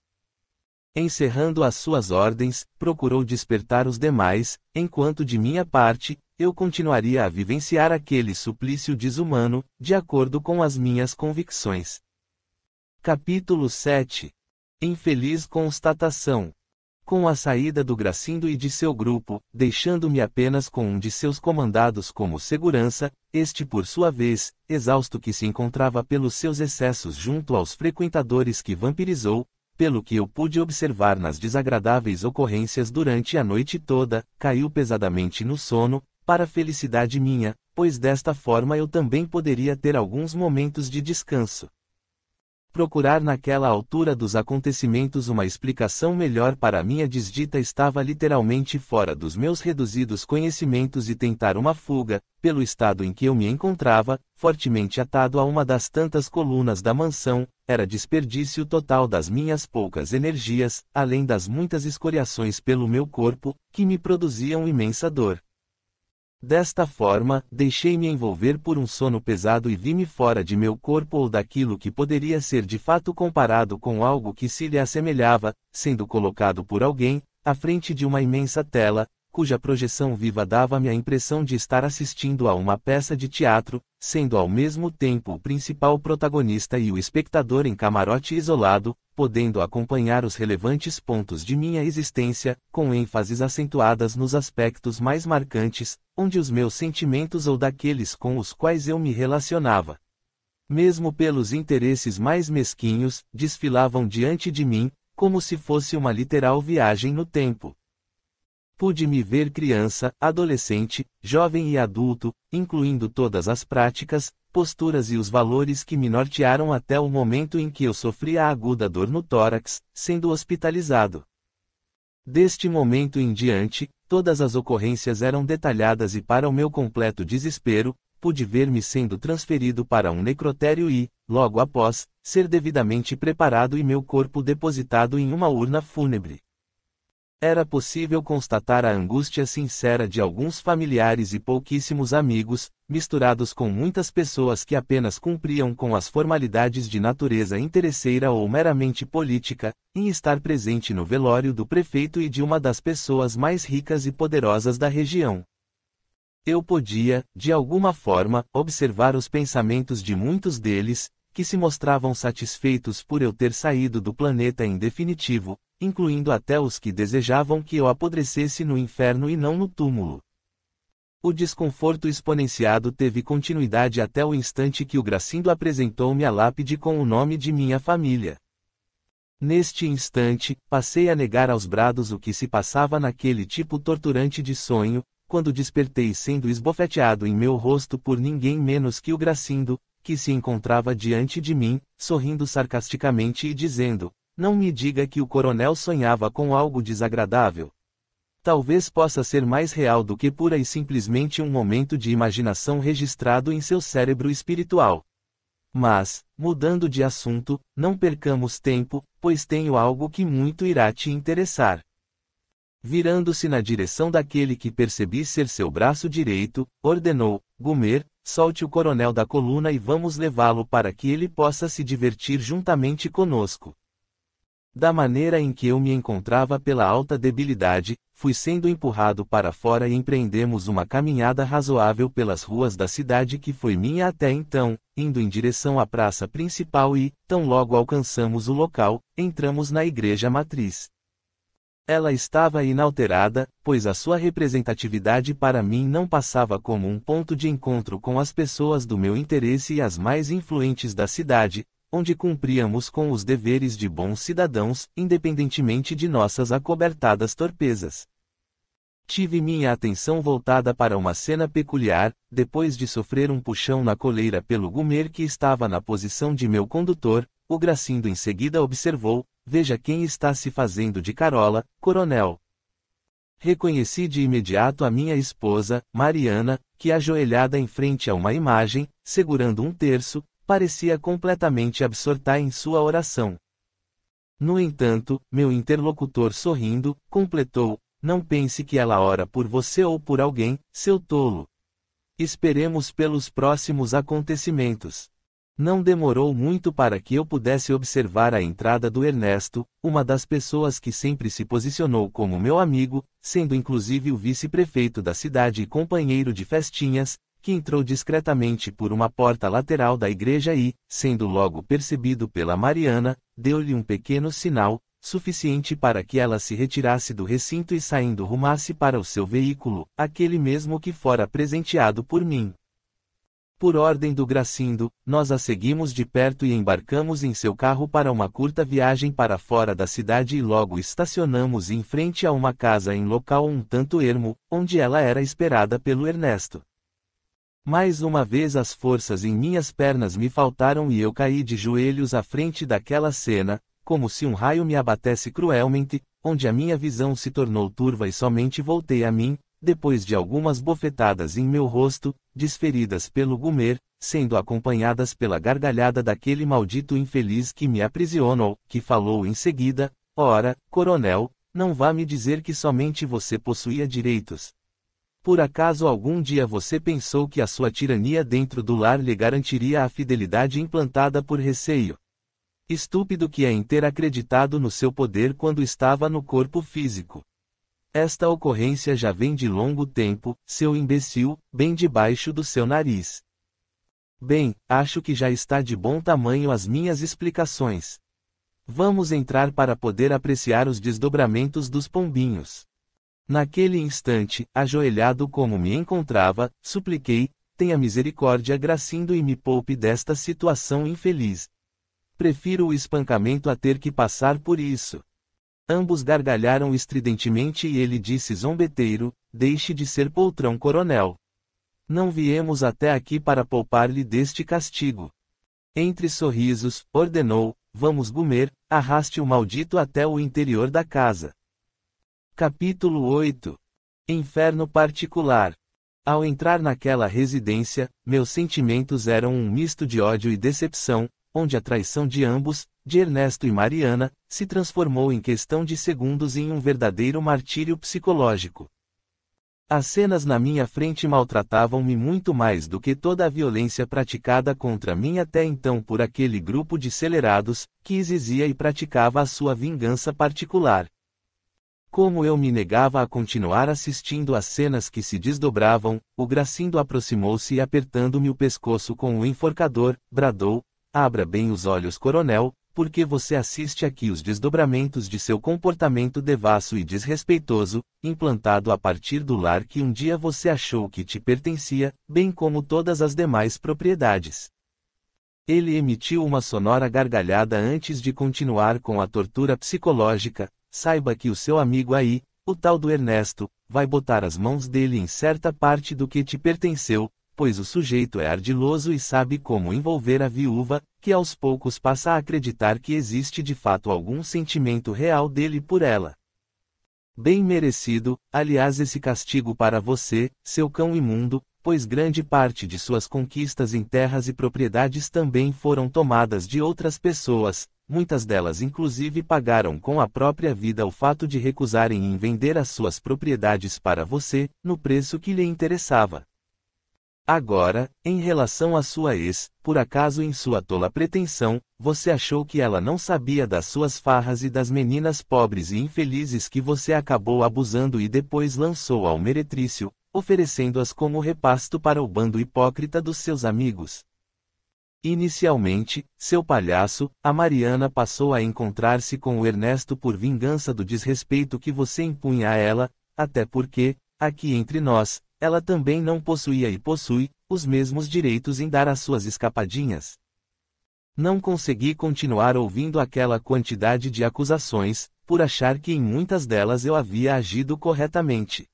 Encerrando as suas ordens, procurou despertar os demais, enquanto de minha parte, eu continuaria a vivenciar aquele suplício desumano, de acordo com as minhas convicções. Capítulo 7. Infeliz constatação. Com a saída do Gracindo e de seu grupo, deixando-me apenas com um de seus comandados como segurança, este por sua vez, exausto que se encontrava pelos seus excessos junto aos frequentadores que vampirizou, pelo que eu pude observar nas desagradáveis ocorrências durante a noite toda, caiu pesadamente no sono, para felicidade minha, pois desta forma eu também poderia ter alguns momentos de descanso. Procurar naquela altura dos acontecimentos uma explicação melhor para minha desdita estava literalmente fora dos meus reduzidos conhecimentos e tentar uma fuga, pelo estado em que eu me encontrava, fortemente atado a uma das tantas colunas da mansão, era desperdício total das minhas poucas energias, além das muitas escoriações pelo meu corpo, que me produziam imensa dor. Desta forma, deixei-me envolver por um sono pesado e vi-me fora de meu corpo ou daquilo que poderia ser de fato comparado com algo que se lhe assemelhava, sendo colocado por alguém, à frente de uma imensa tela, cuja projeção viva dava-me a impressão de estar assistindo a uma peça de teatro, sendo ao mesmo tempo o principal protagonista e o espectador em camarote isolado, podendo acompanhar os relevantes pontos de minha existência, com ênfases acentuadas nos aspectos mais marcantes, onde os meus sentimentos ou daqueles com os quais eu me relacionava, mesmo pelos interesses mais mesquinhos, desfilavam diante de mim, como se fosse uma literal viagem no tempo. Pude me ver criança, adolescente, jovem e adulto, incluindo todas as práticas, posturas e os valores que me nortearam até o momento em que eu sofri a aguda dor no tórax, sendo hospitalizado. Deste momento em diante, todas as ocorrências eram detalhadas e para o meu completo desespero, pude ver-me sendo transferido para um necrotério e, logo após, ser devidamente preparado e meu corpo depositado em uma urna fúnebre. Era possível constatar a angústia sincera de alguns familiares e pouquíssimos amigos, misturados com muitas pessoas que apenas cumpriam com as formalidades de natureza interesseira ou meramente política, em estar presente no velório do prefeito e de uma das pessoas mais ricas e poderosas da região. Eu podia, de alguma forma, observar os pensamentos de muitos deles, que se mostravam satisfeitos por eu ter saído do planeta em definitivo, incluindo até os que desejavam que eu apodrecesse no inferno e não no túmulo. O desconforto exponenciado teve continuidade até o instante que o Gracindo apresentou-me a lápide com o nome de minha família. Neste instante, passei a negar aos brados o que se passava naquele tipo torturante de sonho, quando despertei sendo esbofeteado em meu rosto por ninguém menos que o Gracindo, que se encontrava diante de mim, sorrindo sarcasticamente e dizendo: "Não me diga que o coronel sonhava com algo desagradável. Talvez possa ser mais real do que pura e simplesmente um momento de imaginação registrado em seu cérebro espiritual. Mas, mudando de assunto, não percamos tempo, pois tenho algo que muito irá te interessar." Virando-se na direção daquele que percebi ser seu braço direito, ordenou: "Gumer, solte o coronel da coluna e vamos levá-lo para que ele possa se divertir juntamente conosco." Da maneira em que eu me encontrava pela alta debilidade, fui sendo empurrado para fora e empreendemos uma caminhada razoável pelas ruas da cidade que foi minha até então, indo em direção à praça principal e, tão logo alcançamos o local, entramos na igreja matriz. Ela estava inalterada, pois a sua representatividade para mim não passava como um ponto de encontro com as pessoas do meu interesse e as mais influentes da cidade, onde cumpríamos com os deveres de bons cidadãos, independentemente de nossas acobertadas torpezas. Tive minha atenção voltada para uma cena peculiar, depois de sofrer um puxão na coleira pelo Gumer que estava na posição de meu condutor, o Gracindo em seguida observou: veja quem está se fazendo de carola, coronel. Reconheci de imediato a minha esposa, Mariana, que ajoelhada em frente a uma imagem, segurando um terço, parecia completamente absorta em sua oração. No entanto, meu interlocutor sorrindo, completou: não pense que ela ora por você ou por alguém, seu tolo. Esperemos pelos próximos acontecimentos. Não demorou muito para que eu pudesse observar a entrada do Ernesto, uma das pessoas que sempre se posicionou como meu amigo, sendo inclusive o vice-prefeito da cidade e companheiro de festinhas, que entrou discretamente por uma porta lateral da igreja e, sendo logo percebido pela Mariana, deu-lhe um pequeno sinal, suficiente para que ela se retirasse do recinto e saindo rumasse para o seu veículo, aquele mesmo que fora presenteado por mim. Por ordem do Gracindo, nós a seguimos de perto e embarcamos em seu carro para uma curta viagem para fora da cidade e logo estacionamos em frente a uma casa em local um tanto ermo, onde ela era esperada pelo Ernesto. Mais uma vez as forças em minhas pernas me faltaram e eu caí de joelhos à frente daquela cena, como se um raio me abatesse cruelmente, onde a minha visão se tornou turva e somente voltei a mim, depois de algumas bofetadas em meu rosto, desferidas pelo Gumer, sendo acompanhadas pela gargalhada daquele maldito infeliz que me aprisionou, que falou em seguida: ora, coronel, não vá me dizer que somente você possuía direitos. Por acaso algum dia você pensou que a sua tirania dentro do lar lhe garantiria a fidelidade implantada por receio? Estúpido que é em ter acreditado no seu poder quando estava no corpo físico. Esta ocorrência já vem de longo tempo, seu imbecil, bem debaixo do seu nariz. Bem, acho que já está de bom tamanho as minhas explicações. Vamos entrar para poder apreciar os desdobramentos dos pombinhos. Naquele instante, ajoelhado como me encontrava, supliquei: tenha misericórdia, Gracindo, e me poupe desta situação infeliz. Prefiro o espancamento a ter que passar por isso. Ambos gargalharam estridentemente e ele disse zombeteiro: deixe de ser poltrão, coronel. Não viemos até aqui para poupar-lhe deste castigo. Entre sorrisos, ordenou: vamos, Gumer, arraste o maldito até o interior da casa. Capítulo 8. Inferno particular. Ao entrar naquela residência, meus sentimentos eram um misto de ódio e decepção, onde a traição de ambos, de Ernesto e Mariana, se transformou em questão de segundos em um verdadeiro martírio psicológico. As cenas na minha frente maltratavam-me muito mais do que toda a violência praticada contra mim até então por aquele grupo de celerados, que exigia e praticava a sua vingança particular. Como eu me negava a continuar assistindo às cenas que se desdobravam, o Gracindo aproximou-se e apertando-me o pescoço com o enforcador, bradou: abra bem os olhos, coronel, porque você assiste aqui os desdobramentos de seu comportamento devasso e desrespeitoso, implantado a partir do lar que um dia você achou que te pertencia, bem como todas as demais propriedades. Ele emitiu uma sonora gargalhada antes de continuar com a tortura psicológica: saiba que o seu amigo aí, o tal do Ernesto, vai botar as mãos dele em certa parte do que te pertenceu, pois o sujeito é ardiloso e sabe como envolver a viúva, que aos poucos passa a acreditar que existe de fato algum sentimento real dele por ela. Bem merecido, aliás, esse castigo para você, seu cão imundo, pois grande parte de suas conquistas em terras e propriedades também foram tomadas de outras pessoas, muitas delas inclusive pagaram com a própria vida o fato de recusarem em vender as suas propriedades para você, no preço que lhe interessava. Agora, em relação à sua ex, por acaso em sua tola pretensão, você achou que ela não sabia das suas farras e das meninas pobres e infelizes que você acabou abusando e depois lançou ao meretrício, oferecendo-as como repasto para o bando hipócrita dos seus amigos? Inicialmente, seu palhaço, a Mariana passou a encontrar-se com o Ernesto por vingança do desrespeito que você impunha a ela, até porque, aqui entre nós, ela também não possuía e possui os mesmos direitos em dar as suas escapadinhas. Não consegui continuar ouvindo aquela quantidade de acusações, por achar que em muitas delas eu havia agido corretamente.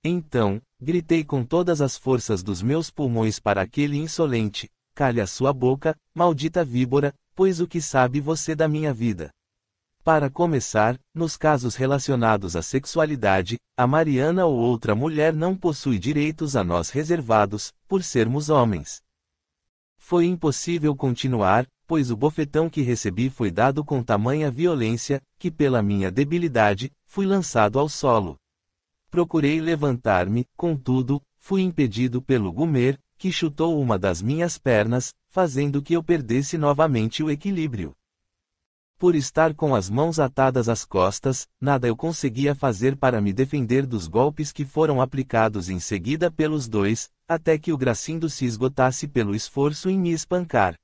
Então, gritei com todas as forças dos meus pulmões para aquele insolente: calhe a sua boca, maldita víbora, pois o que sabe você da minha vida? Para começar, nos casos relacionados à sexualidade, a Mariana ou outra mulher não possui direitos a nós reservados, por sermos homens. Foi impossível continuar, pois o bofetão que recebi foi dado com tamanha violência, que pela minha debilidade, fui lançado ao solo. Procurei levantar-me, contudo, fui impedido pelo Gumer, que chutou uma das minhas pernas, fazendo que eu perdesse novamente o equilíbrio. Por estar com as mãos atadas às costas, nada eu conseguia fazer para me defender dos golpes que foram aplicados em seguida pelos dois, até que o Gracindo se esgotasse pelo esforço em me espancar.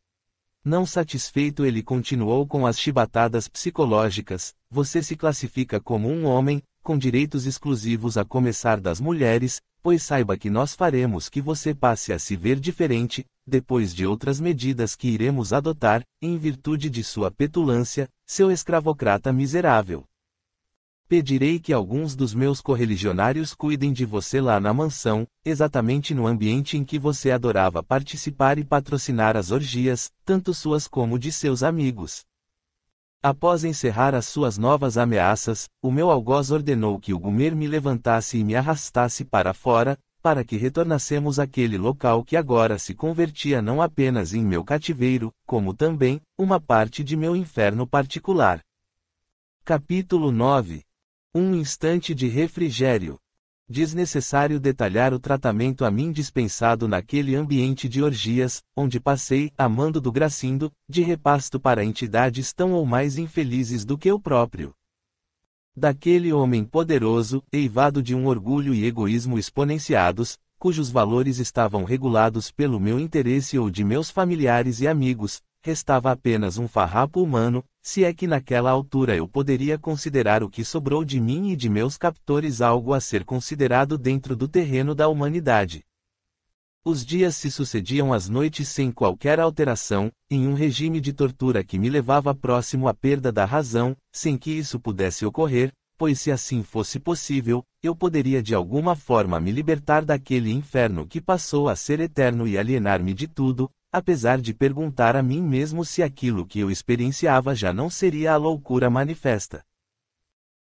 Não satisfeito, ele continuou com as chibatadas psicológicas: você se classifica como um homem, com direitos exclusivos a começar das mulheres, pois saiba que nós faremos que você passe a se ver diferente, depois de outras medidas que iremos adotar, em virtude de sua petulância, seu escravocrata miserável. Pedirei que alguns dos meus correligionários cuidem de você lá na mansão, exatamente no ambiente em que você adorava participar e patrocinar as orgias, tanto suas como de seus amigos. Após encerrar as suas novas ameaças, o meu algoz ordenou que o Gumer me levantasse e me arrastasse para fora, para que retornássemos àquele local que agora se convertia não apenas em meu cativeiro, como também, uma parte de meu inferno particular. Capítulo 9. Um instante de refrigério. Desnecessário detalhar o tratamento a mim dispensado naquele ambiente de orgias, onde passei, amando do Gracindo, de repasto para entidades tão ou mais infelizes do que eu próprio. Daquele homem poderoso, eivado de um orgulho e egoísmo exponenciados, cujos valores estavam regulados pelo meu interesse ou de meus familiares e amigos, restava apenas um farrapo humano, se é que naquela altura eu poderia considerar o que sobrou de mim e de meus captores algo a ser considerado dentro do terreno da humanidade. Os dias se sucediam às noites sem qualquer alteração, em um regime de tortura que me levava próximo à perda da razão, sem que isso pudesse ocorrer, pois se assim fosse possível, eu poderia de alguma forma me libertar daquele inferno que passou a ser eterno e alienar-me de tudo, apesar de perguntar a mim mesmo se aquilo que eu experienciava já não seria a loucura manifesta.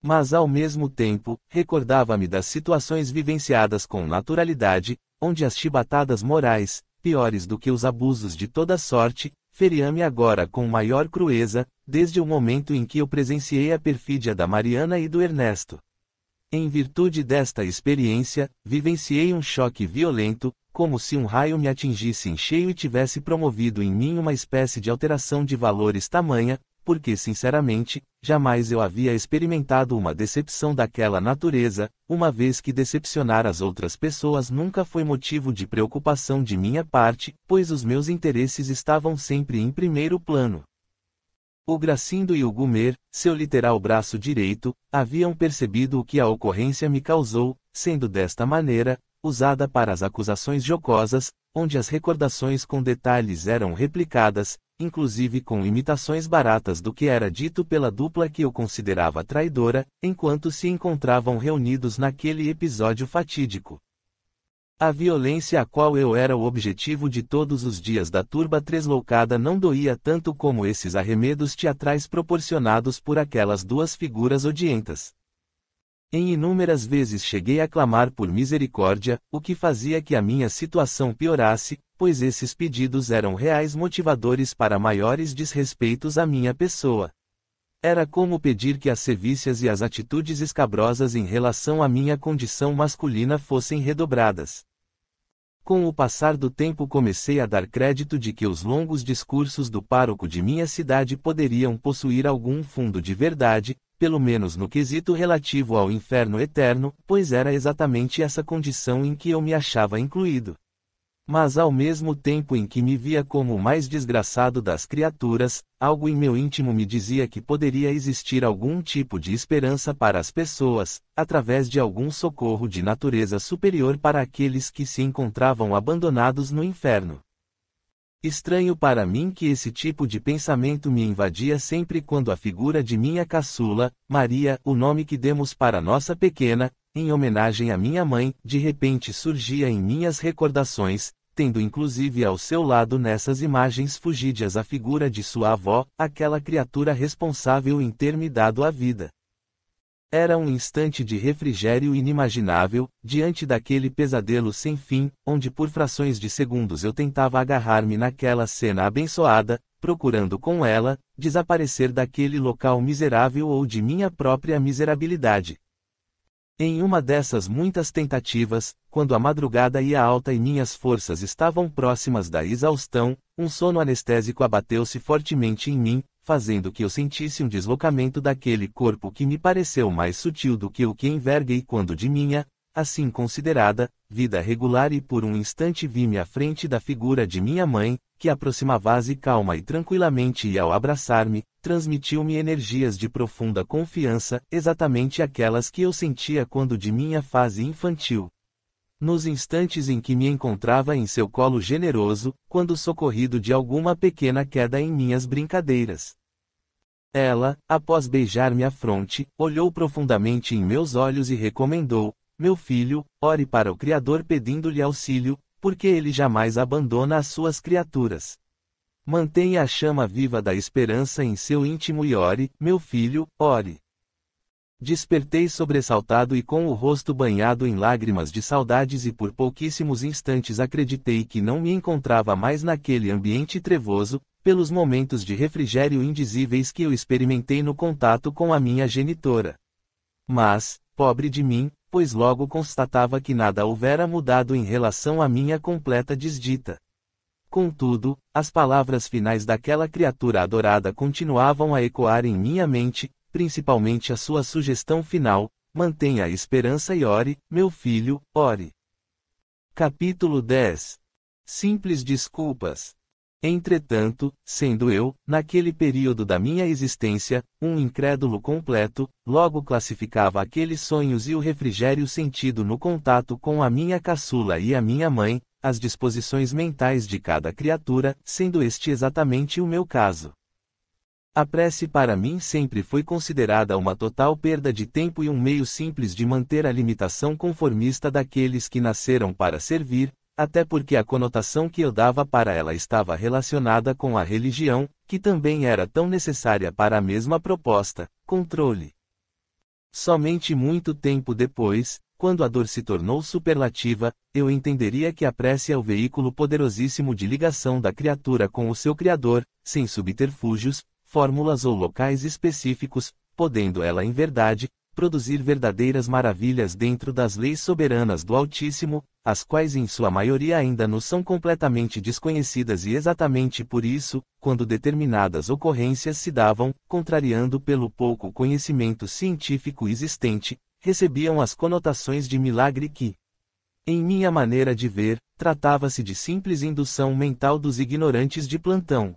Mas ao mesmo tempo, recordava-me das situações vivenciadas com naturalidade, onde as chibatadas morais, piores do que os abusos de toda sorte, feriam-me agora com maior crueza, desde o momento em que eu presenciei a perfídia da Mariana e do Ernesto. Em virtude desta experiência, vivenciei um choque violento, como se um raio me atingisse em cheio e tivesse promovido em mim uma espécie de alteração de valores tamanha, porque sinceramente, jamais eu havia experimentado uma decepção daquela natureza, uma vez que decepcionar as outras pessoas nunca foi motivo de preocupação de minha parte, pois os meus interesses estavam sempre em primeiro plano. O Gracindo e o Gumer, seu literal braço direito, haviam percebido o que a ocorrência me causou, sendo desta maneira, usada para as acusações jocosas, onde as recordações com detalhes eram replicadas, inclusive com imitações baratas do que era dito pela dupla que eu considerava traidora, enquanto se encontravam reunidos naquele episódio fatídico. A violência a qual eu era o objetivo de todos os dias da turba tresloucada não doía tanto como esses arremedos teatrais proporcionados por aquelas duas figuras odientas. Em inúmeras vezes cheguei a clamar por misericórdia, o que fazia que a minha situação piorasse, pois esses pedidos eram reais motivadores para maiores desrespeitos à minha pessoa. Era como pedir que as sevícias e as atitudes escabrosas em relação à minha condição masculina fossem redobradas. Com o passar do tempo comecei a dar crédito de que os longos discursos do pároco de minha cidade poderiam possuir algum fundo de verdade, pelo menos no quesito relativo ao inferno eterno, pois era exatamente essa condição em que eu me achava incluído. Mas ao mesmo tempo em que me via como o mais desgraçado das criaturas, algo em meu íntimo me dizia que poderia existir algum tipo de esperança para as pessoas, através de algum socorro de natureza superior para aqueles que se encontravam abandonados no inferno. Estranho para mim que esse tipo de pensamento me invadia sempre quando a figura de minha caçula, Maria, o nome que demos para nossa pequena, em homenagem à minha mãe, de repente surgia em minhas recordações, tendo inclusive ao seu lado nessas imagens fugídias a figura de sua avó, aquela criatura responsável em ter me dado a vida. Era um instante de refrigério inimaginável, diante daquele pesadelo sem fim, onde por frações de segundos eu tentava agarrar-me naquela cena abençoada, procurando com ela, desaparecer daquele local miserável ou de minha própria miserabilidade. Em uma dessas muitas tentativas, quando a madrugada ia alta e minhas forças estavam próximas da exaustão, um sono anestésico abateu-se fortemente em mim, fazendo que eu sentisse um deslocamento daquele corpo que me pareceu mais sutil do que o que enverguei quando de minha, assim considerada, vida regular, e por um instante vi-me à frente da figura de minha mãe, que aproximava-se calma e tranquilamente, e ao abraçar-me, transmitiu-me energias de profunda confiança, exatamente aquelas que eu sentia quando de minha fase infantil. Nos instantes em que me encontrava em seu colo generoso, quando socorrido de alguma pequena queda em minhas brincadeiras. Ela, após beijar-me a fronte, olhou profundamente em meus olhos e recomendou: meu filho, ore para o Criador pedindo-lhe auxílio, porque ele jamais abandona as suas criaturas. Mantenha a chama viva da esperança em seu íntimo e ore, meu filho, ore. Despertei sobressaltado e com o rosto banhado em lágrimas de saudades, e por pouquíssimos instantes acreditei que não me encontrava mais naquele ambiente trevoso, pelos momentos de refrigério indizíveis que eu experimentei no contato com a minha genitora. Mas, pobre de mim, pois logo constatava que nada houvera mudado em relação à minha completa desdita. Contudo, as palavras finais daquela criatura adorada continuavam a ecoar em minha mente, principalmente a sua sugestão final: mantenha a esperança e ore, meu filho, ore. Capítulo 10. Simples desculpas. Entretanto, sendo eu, naquele período da minha existência, um incrédulo completo, logo classificava aqueles sonhos e o refrigério sentido no contato com a minha caçula e a minha mãe, as disposições mentais de cada criatura, sendo este exatamente o meu caso. A prece para mim sempre foi considerada uma total perda de tempo e um meio simples de manter a limitação conformista daqueles que nasceram para servir, até porque a conotação que eu dava para ela estava relacionada com a religião, que também era tão necessária para a mesma proposta, controle. Somente muito tempo depois, quando a dor se tornou superlativa, eu entenderia que a prece é o veículo poderosíssimo de ligação da criatura com o seu Criador, sem subterfúgios, fórmulas ou locais específicos, podendo ela em verdade, produzir verdadeiras maravilhas dentro das leis soberanas do Altíssimo, as quais em sua maioria ainda nos são completamente desconhecidas, e exatamente por isso, quando determinadas ocorrências se davam, contrariando pelo pouco conhecimento científico existente, recebiam as conotações de milagre que, em minha maneira de ver, tratava-se de simples indução mental dos ignorantes de plantão.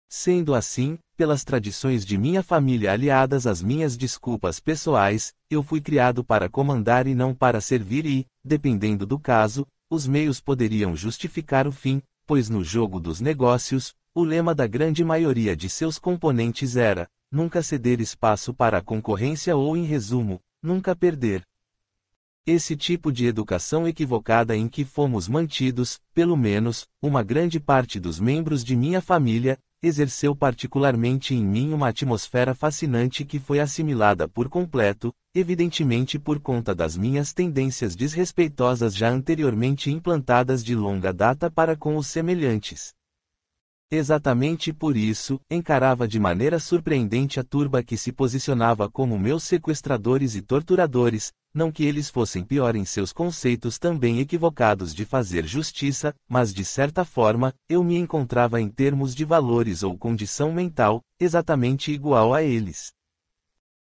Sendo assim, pelas tradições de minha família aliadas às minhas desculpas pessoais, eu fui criado para comandar e não para servir e, dependendo do caso, os meios poderiam justificar o fim, pois no jogo dos negócios, o lema da grande maioria de seus componentes era: nunca ceder espaço para a concorrência ou, em resumo, nunca perder. Esse tipo de educação equivocada em que fomos mantidos, pelo menos, uma grande parte dos membros de minha família, exerceu particularmente em mim uma atmosfera fascinante que foi assimilada por completo, evidentemente por conta das minhas tendências desrespeitosas já anteriormente implantadas de longa data para com os semelhantes. Exatamente por isso, encarava de maneira surpreendente a turba que se posicionava como meus sequestradores e torturadores, não que eles fossem pior em seus conceitos também equivocados de fazer justiça, mas de certa forma, eu me encontrava em termos de valores ou condição mental, exatamente igual a eles.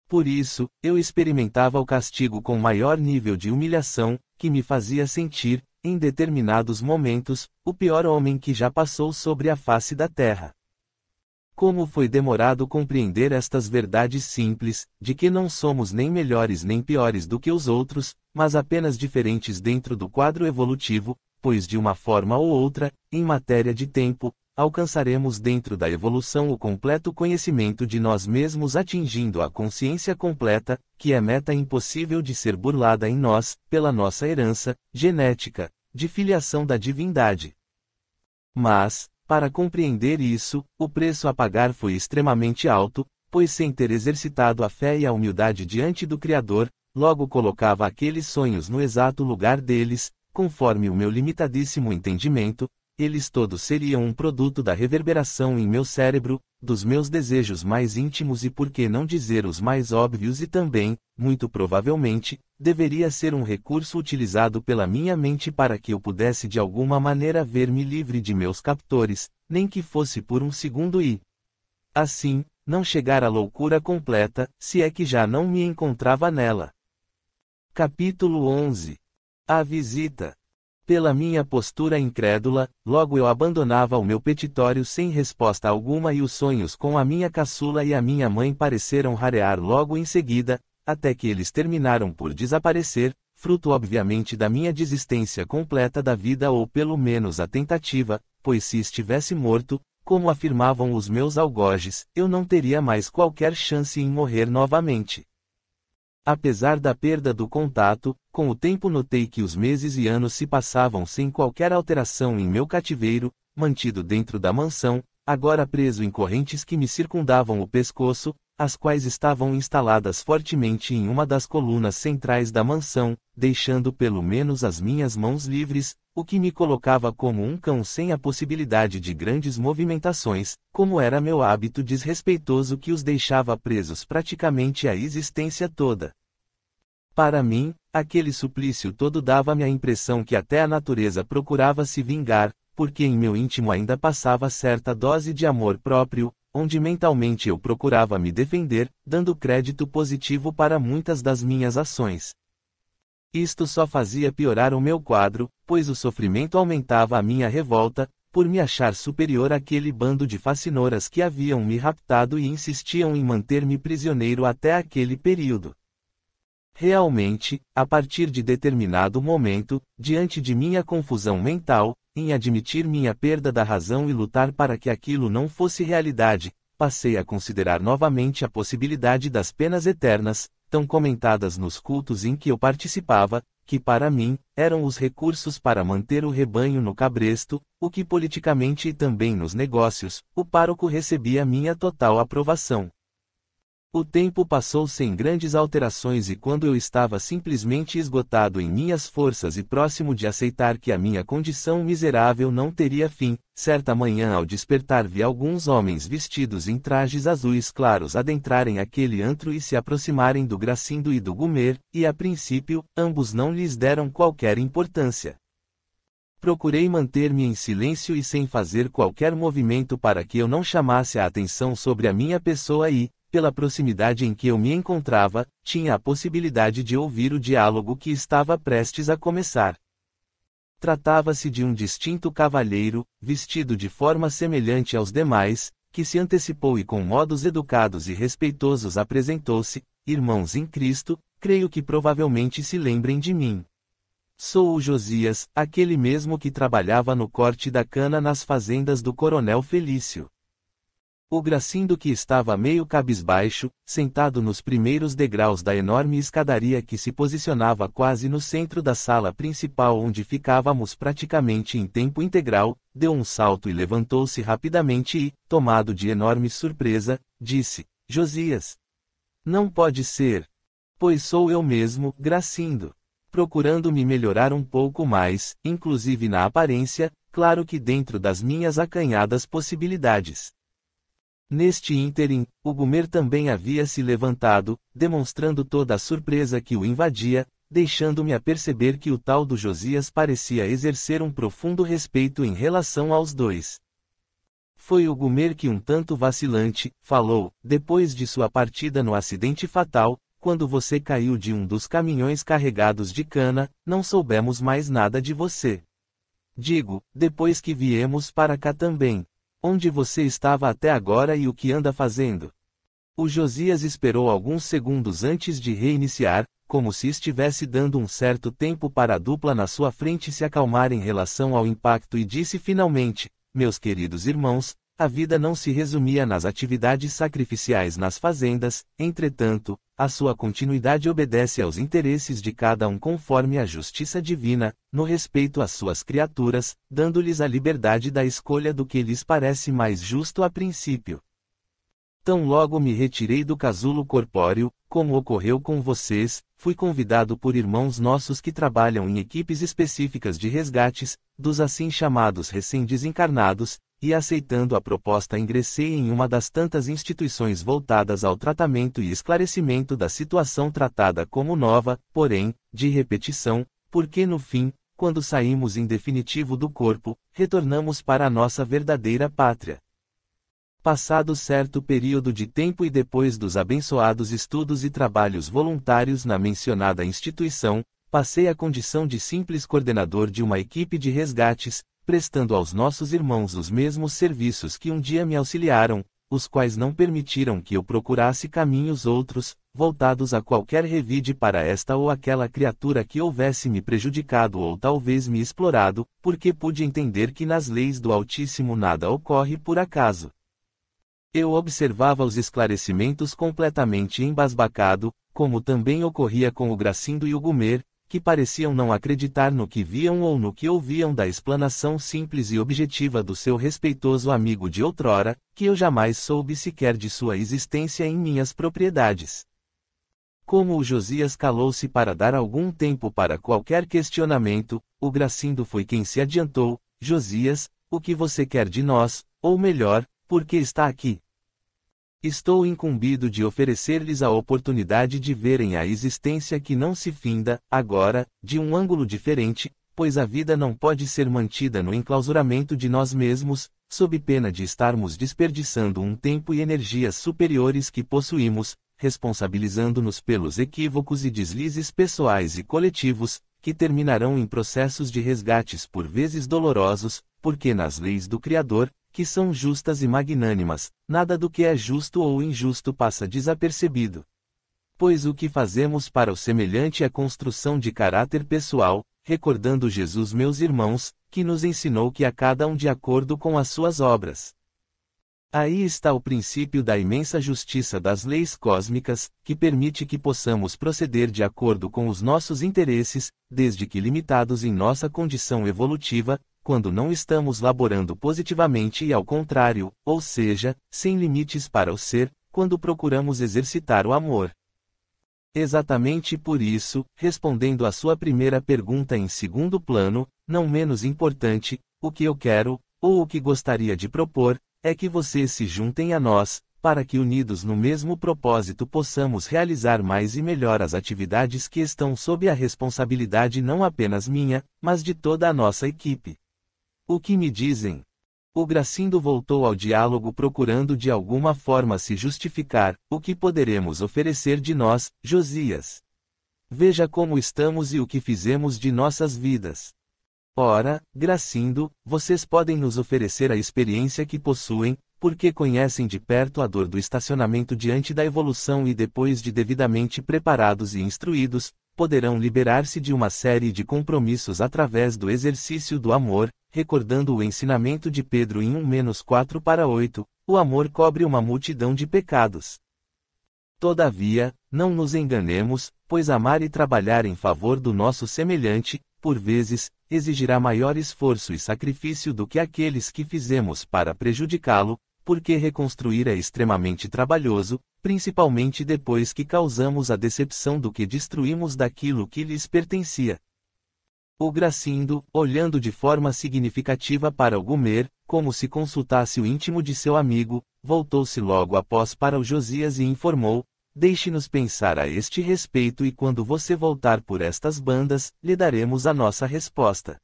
Por isso, eu experimentava o castigo com maior nível de humilhação, que me fazia sentir, em determinados momentos, o pior homem que já passou sobre a face da terra. Como foi demorado compreender estas verdades simples, de que não somos nem melhores nem piores do que os outros, mas apenas diferentes dentro do quadro evolutivo, pois de uma forma ou outra, em matéria de tempo, alcançaremos dentro da evolução o completo conhecimento de nós mesmos, atingindo a consciência completa, que é meta impossível de ser burlada em nós, pela nossa herança genética, de filiação da divindade. Mas, para compreender isso, o preço a pagar foi extremamente alto, pois sem ter exercitado a fé e a humildade diante do Criador, logo colocava aqueles sonhos no exato lugar deles, conforme o meu limitadíssimo entendimento, eles todos seriam um produto da reverberação em meu cérebro, dos meus desejos mais íntimos e por que não dizer os mais óbvios e também, muito provavelmente, deveria ser um recurso utilizado pela minha mente para que eu pudesse de alguma maneira ver-me livre de meus captores, nem que fosse por um segundo e, assim, não chegar à loucura completa, se é que já não me encontrava nela. Capítulo 11. A visita. Pela minha postura incrédula, logo eu abandonava o meu petitório sem resposta alguma e os sonhos com a minha caçula e a minha mãe pareceram rarear logo em seguida, até que eles terminaram por desaparecer, fruto obviamente da minha desistência completa da vida ou pelo menos a tentativa, pois se estivesse morto, como afirmavam os meus algozes, eu não teria mais qualquer chance em morrer novamente. Apesar da perda do contato, com o tempo notei que os meses e anos se passavam sem qualquer alteração em meu cativeiro, mantido dentro da mansão, agora preso em correntes que me circundavam o pescoço, as quais estavam instaladas fortemente em uma das colunas centrais da mansão, deixando pelo menos as minhas mãos livres, o que me colocava como um cão sem a possibilidade de grandes movimentações, como era meu hábito desrespeitoso que os deixava presos praticamente a existência toda. Para mim, aquele suplício todo dava-me a impressão que até a natureza procurava se vingar, porque em meu íntimo ainda passava certa dose de amor próprio, onde mentalmente eu procurava me defender, dando crédito positivo para muitas das minhas ações. Isto só fazia piorar o meu quadro, pois o sofrimento aumentava a minha revolta, por me achar superior àquele bando de fascinoras que haviam me raptado e insistiam em manter-me prisioneiro até aquele período. Realmente, a partir de determinado momento, diante de minha confusão mental, em admitir minha perda da razão e lutar para que aquilo não fosse realidade, passei a considerar novamente a possibilidade das penas eternas, tão comentadas nos cultos em que eu participava, que para mim, eram os recursos para manter o rebanho no cabresto, o que politicamente e também nos negócios, o pároco recebia minha total aprovação. O tempo passou sem grandes alterações e quando eu estava simplesmente esgotado em minhas forças e próximo de aceitar que a minha condição miserável não teria fim, certa manhã ao despertar vi alguns homens vestidos em trajes azuis claros adentrarem aquele antro e se aproximarem do Gracindo e do Gumer, e a princípio, ambos não lhes deram qualquer importância. Procurei manter-me em silêncio e sem fazer qualquer movimento para que eu não chamasse a atenção sobre a minha pessoa e, pela proximidade em que eu me encontrava, tinha a possibilidade de ouvir o diálogo que estava prestes a começar. Tratava-se de um distinto cavalheiro, vestido de forma semelhante aos demais, que se antecipou e com modos educados e respeitosos apresentou-se: irmãos em Cristo, creio que provavelmente se lembrem de mim. Sou o Josias, aquele mesmo que trabalhava no corte da cana nas fazendas do Coronel Felício. O Gracindo, que estava meio cabisbaixo, sentado nos primeiros degraus da enorme escadaria que se posicionava quase no centro da sala principal onde ficávamos praticamente em tempo integral, deu um salto e levantou-se rapidamente e, tomado de enorme surpresa, disse: Josias. Não pode ser. Pois sou eu mesmo, Gracindo. Procurando me melhorar um pouco mais, inclusive na aparência, claro que dentro das minhas acanhadas possibilidades. Neste ínterim, o Gumer também havia se levantado, demonstrando toda a surpresa que o invadia, deixando-me a perceber que o tal do Josias parecia exercer um profundo respeito em relação aos dois. Foi o Gumer que, um tanto vacilante, falou: depois de sua partida no acidente fatal, quando você caiu de um dos caminhões carregados de cana, não soubemos mais nada de você. Digo, depois que viemos para cá também. Onde você estava até agora e o que anda fazendo? O Josias esperou alguns segundos antes de reiniciar, como se estivesse dando um certo tempo para a dupla na sua frente se acalmar em relação ao impacto e disse finalmente: meus queridos irmãos, A vida não se resumia nas atividades sacrificiais nas fazendas, entretanto, a sua continuidade obedece aos interesses de cada um conforme a justiça divina, no respeito às suas criaturas, dando-lhes a liberdade da escolha do que lhes parece mais justo a princípio. Tão logo me retirei do casulo corpóreo, como ocorreu com vocês, fui convidado por irmãos nossos que trabalham em equipes específicas de resgates, dos assim chamados recém-desencarnados, e aceitando a proposta ingressei em uma das tantas instituições voltadas ao tratamento e esclarecimento da situação tratada como nova, porém, de repetição, porque no fim, quando saímos em definitivo do corpo, retornamos para a nossa verdadeira pátria. Passado certo período de tempo e depois dos abençoados estudos e trabalhos voluntários na mencionada instituição, passei à condição de simples coordenador de uma equipe de resgates, prestando aos nossos irmãos os mesmos serviços que um dia me auxiliaram, os quais não permitiram que eu procurasse caminhos outros, voltados a qualquer revide para esta ou aquela criatura que houvesse me prejudicado ou talvez me explorado, porque pude entender que nas leis do Altíssimo nada ocorre por acaso. Eu observava os esclarecimentos completamente embasbacado, como também ocorria com o Gracindo e o Gumer, que pareciam não acreditar no que viam ou no que ouviam da explanação simples e objetiva do seu respeitoso amigo de outrora, que eu jamais soube sequer de sua existência em minhas propriedades. Como o Josias calou-se para dar algum tempo para qualquer questionamento, o Gracindo foi quem se adiantou: Josias, o que você quer de nós, ou melhor, por que está aqui? Estou incumbido de oferecer-lhes a oportunidade de verem a existência que não se finda, agora, de um ângulo diferente, pois a vida não pode ser mantida no enclausuramento de nós mesmos, sob pena de estarmos desperdiçando um tempo e energias superiores que possuímos, responsabilizando-nos pelos equívocos e deslizes pessoais e coletivos, que terminarão em processos de resgates por vezes dolorosos, porque nas leis do Criador, que são justas e magnânimas, nada do que é justo ou injusto passa desapercebido. Pois o que fazemos para o semelhante é construção de caráter pessoal, recordando Jesus, meus irmãos, que nos ensinou que a cada um de acordo com as suas obras. Aí está o princípio da imensa justiça das leis cósmicas, que permite que possamos proceder de acordo com os nossos interesses, desde que limitados em nossa condição evolutiva, quando não estamos laborando positivamente e ao contrário, ou seja, sem limites para o ser, quando procuramos exercitar o amor. Exatamente por isso, respondendo à sua primeira pergunta em segundo plano, não menos importante, o que eu quero, ou o que gostaria de propor, é que vocês se juntem a nós, para que unidos no mesmo propósito possamos realizar mais e melhor as atividades que estão sob a responsabilidade não apenas minha, mas de toda a nossa equipe. O que me dizem? O Gracindo voltou ao diálogo procurando de alguma forma se justificar: o que poderemos oferecer de nós, Josias? Veja como estamos e o que fizemos de nossas vidas. Ora, Gracindo, vocês podem nos oferecer a experiência que possuem, porque conhecem de perto a dor do estacionamento diante da evolução e depois de devidamente preparados e instruídos, poderão liberar-se de uma série de compromissos através do exercício do amor, recordando o ensinamento de Pedro em 1-4-8, o amor cobre uma multidão de pecados. Todavia, não nos enganemos, pois amar e trabalhar em favor do nosso semelhante, por vezes, exigirá maior esforço e sacrifício do que aqueles que fizemos para prejudicá-lo, porque reconstruir é extremamente trabalhoso, principalmente depois que causamos a decepção do que destruímos daquilo que lhes pertencia. O Gracindo, olhando de forma significativa para o Gumer, como se consultasse o íntimo de seu amigo, voltou-se logo após para o Josias e informou: deixe-nos pensar a este respeito e quando você voltar por estas bandas, lhe daremos a nossa resposta.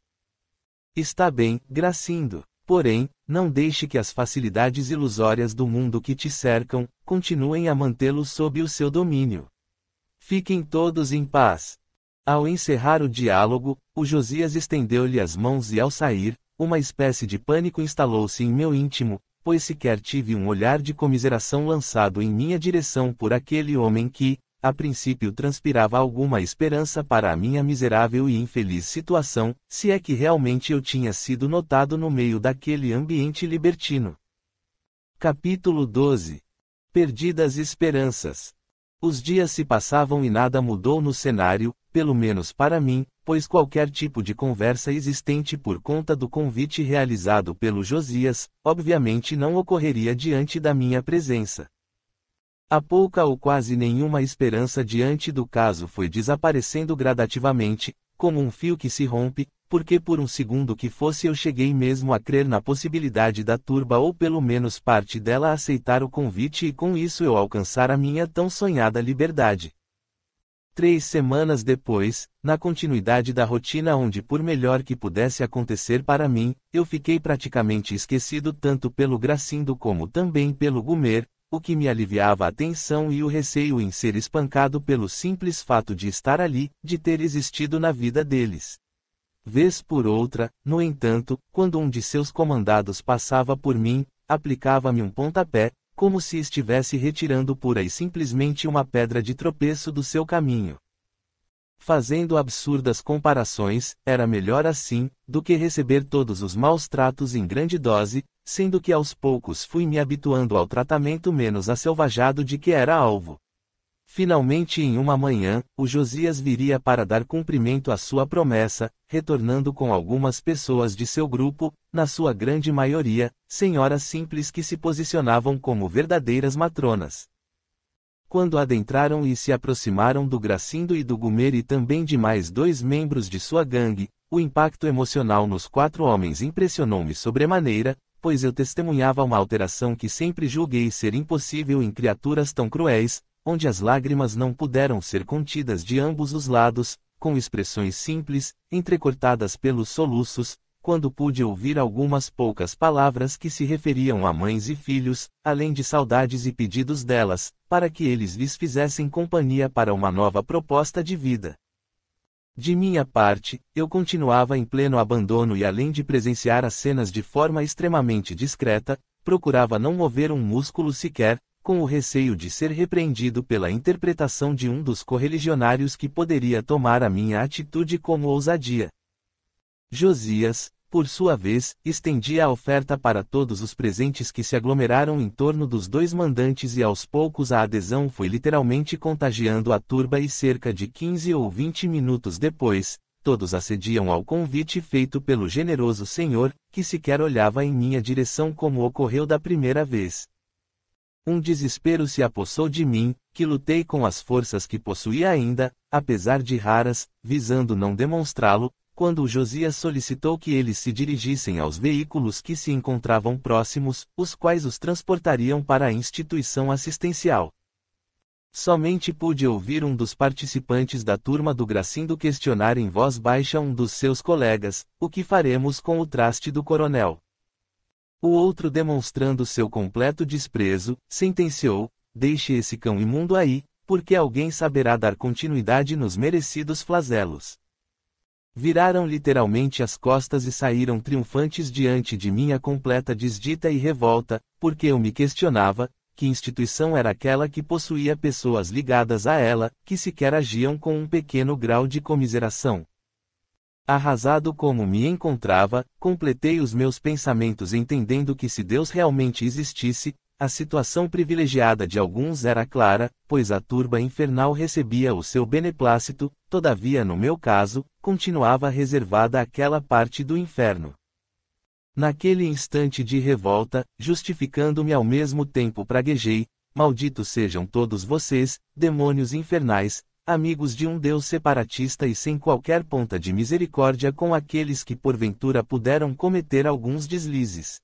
Está bem, Gracindo. Porém, não deixe que as facilidades ilusórias do mundo que te cercam, continuem a mantê-lo sob o seu domínio. Fiquem todos em paz. Ao encerrar o diálogo, o Josias estendeu-lhe as mãos e ao sair, uma espécie de pânico instalou-se em meu íntimo, pois sequer tive um olhar de comiseração lançado em minha direção por aquele homem que, a princípio transpirava alguma esperança para a minha miserável e infeliz situação, se é que realmente eu tinha sido notado no meio daquele ambiente libertino. Capítulo 12. Perdidas esperanças. Os dias se passavam e nada mudou no cenário, pelo menos para mim, pois qualquer tipo de conversa existente por conta do convite realizado pelo Josias, obviamente não ocorreria diante da minha presença. A pouca ou quase nenhuma esperança diante do caso foi desaparecendo gradativamente, como um fio que se rompe, porque por um segundo que fosse eu cheguei mesmo a crer na possibilidade da turba ou pelo menos parte dela aceitar o convite e com isso eu alcançar a minha tão sonhada liberdade. 3 semanas depois, na continuidade da rotina onde por melhor que pudesse acontecer para mim, eu fiquei praticamente esquecido tanto pelo Gracindo como também pelo Gumer, o que me aliviava a tensão e o receio em ser espancado pelo simples fato de estar ali, de ter existido na vida deles. Vez por outra, no entanto, quando um de seus comandados passava por mim, aplicava-me um pontapé, como se estivesse retirando pura e simplesmente uma pedra de tropeço do seu caminho. Fazendo absurdas comparações, era melhor assim, do que receber todos os maus tratos em grande dose, sendo que aos poucos fui me habituando ao tratamento menos aselvajado de que era alvo. Finalmente em uma manhã, o Josias viria para dar cumprimento à sua promessa, retornando com algumas pessoas de seu grupo, na sua grande maioria, senhoras simples que se posicionavam como verdadeiras matronas. Quando adentraram e se aproximaram do Gracindo e do Gumer e também de mais 2 membros de sua gangue, o impacto emocional nos 4 homens impressionou-me sobremaneira, pois eu testemunhava uma alteração que sempre julguei ser impossível em criaturas tão cruéis, onde as lágrimas não puderam ser contidas de ambos os lados, com expressões simples, entrecortadas pelos soluços, quando pude ouvir algumas poucas palavras que se referiam a mães e filhos, além de saudades e pedidos delas, para que eles lhes fizessem companhia para uma nova proposta de vida. De minha parte, eu continuava em pleno abandono e além de presenciar as cenas de forma extremamente discreta, procurava não mover um músculo sequer, com o receio de ser repreendido pela interpretação de um dos correligionários que poderia tomar a minha atitude como ousadia. Josias, por sua vez, estendia a oferta para todos os presentes que se aglomeraram em torno dos 2 mandantes e aos poucos a adesão foi literalmente contagiando a turba e cerca de 15 ou 20 minutos depois, todos acediam ao convite feito pelo generoso senhor, que sequer olhava em minha direção como ocorreu da primeira vez. Um desespero se apossou de mim, que lutei com as forças que possuía ainda, apesar de raras, visando não demonstrá-lo, quando o Josias solicitou que eles se dirigissem aos veículos que se encontravam próximos, os quais os transportariam para a instituição assistencial. Somente pude ouvir um dos participantes da turma do Gracindo questionar em voz baixa um dos seus colegas: o que faremos com o traste do coronel? O outro, demonstrando seu completo desprezo, sentenciou: deixe esse cão imundo aí, porque alguém saberá dar continuidade nos merecidos flagelos. Viraram literalmente as costas e saíram triunfantes diante de minha completa desdita e revolta, porque eu me questionava, que instituição era aquela que possuía pessoas ligadas a ela, que sequer agiam com um pequeno grau de comiseração. Arrasado como me encontrava, completei os meus pensamentos entendendo que se Deus realmente existisse, a situação privilegiada de alguns era clara, pois a turba infernal recebia o seu beneplácito, todavia no meu caso, continuava reservada aquela parte do inferno. Naquele instante de revolta, justificando-me ao mesmo tempo praguejei: malditos sejam todos vocês, demônios infernais, amigos de um Deus separatista e sem qualquer ponta de misericórdia com aqueles que porventura puderam cometer alguns deslizes.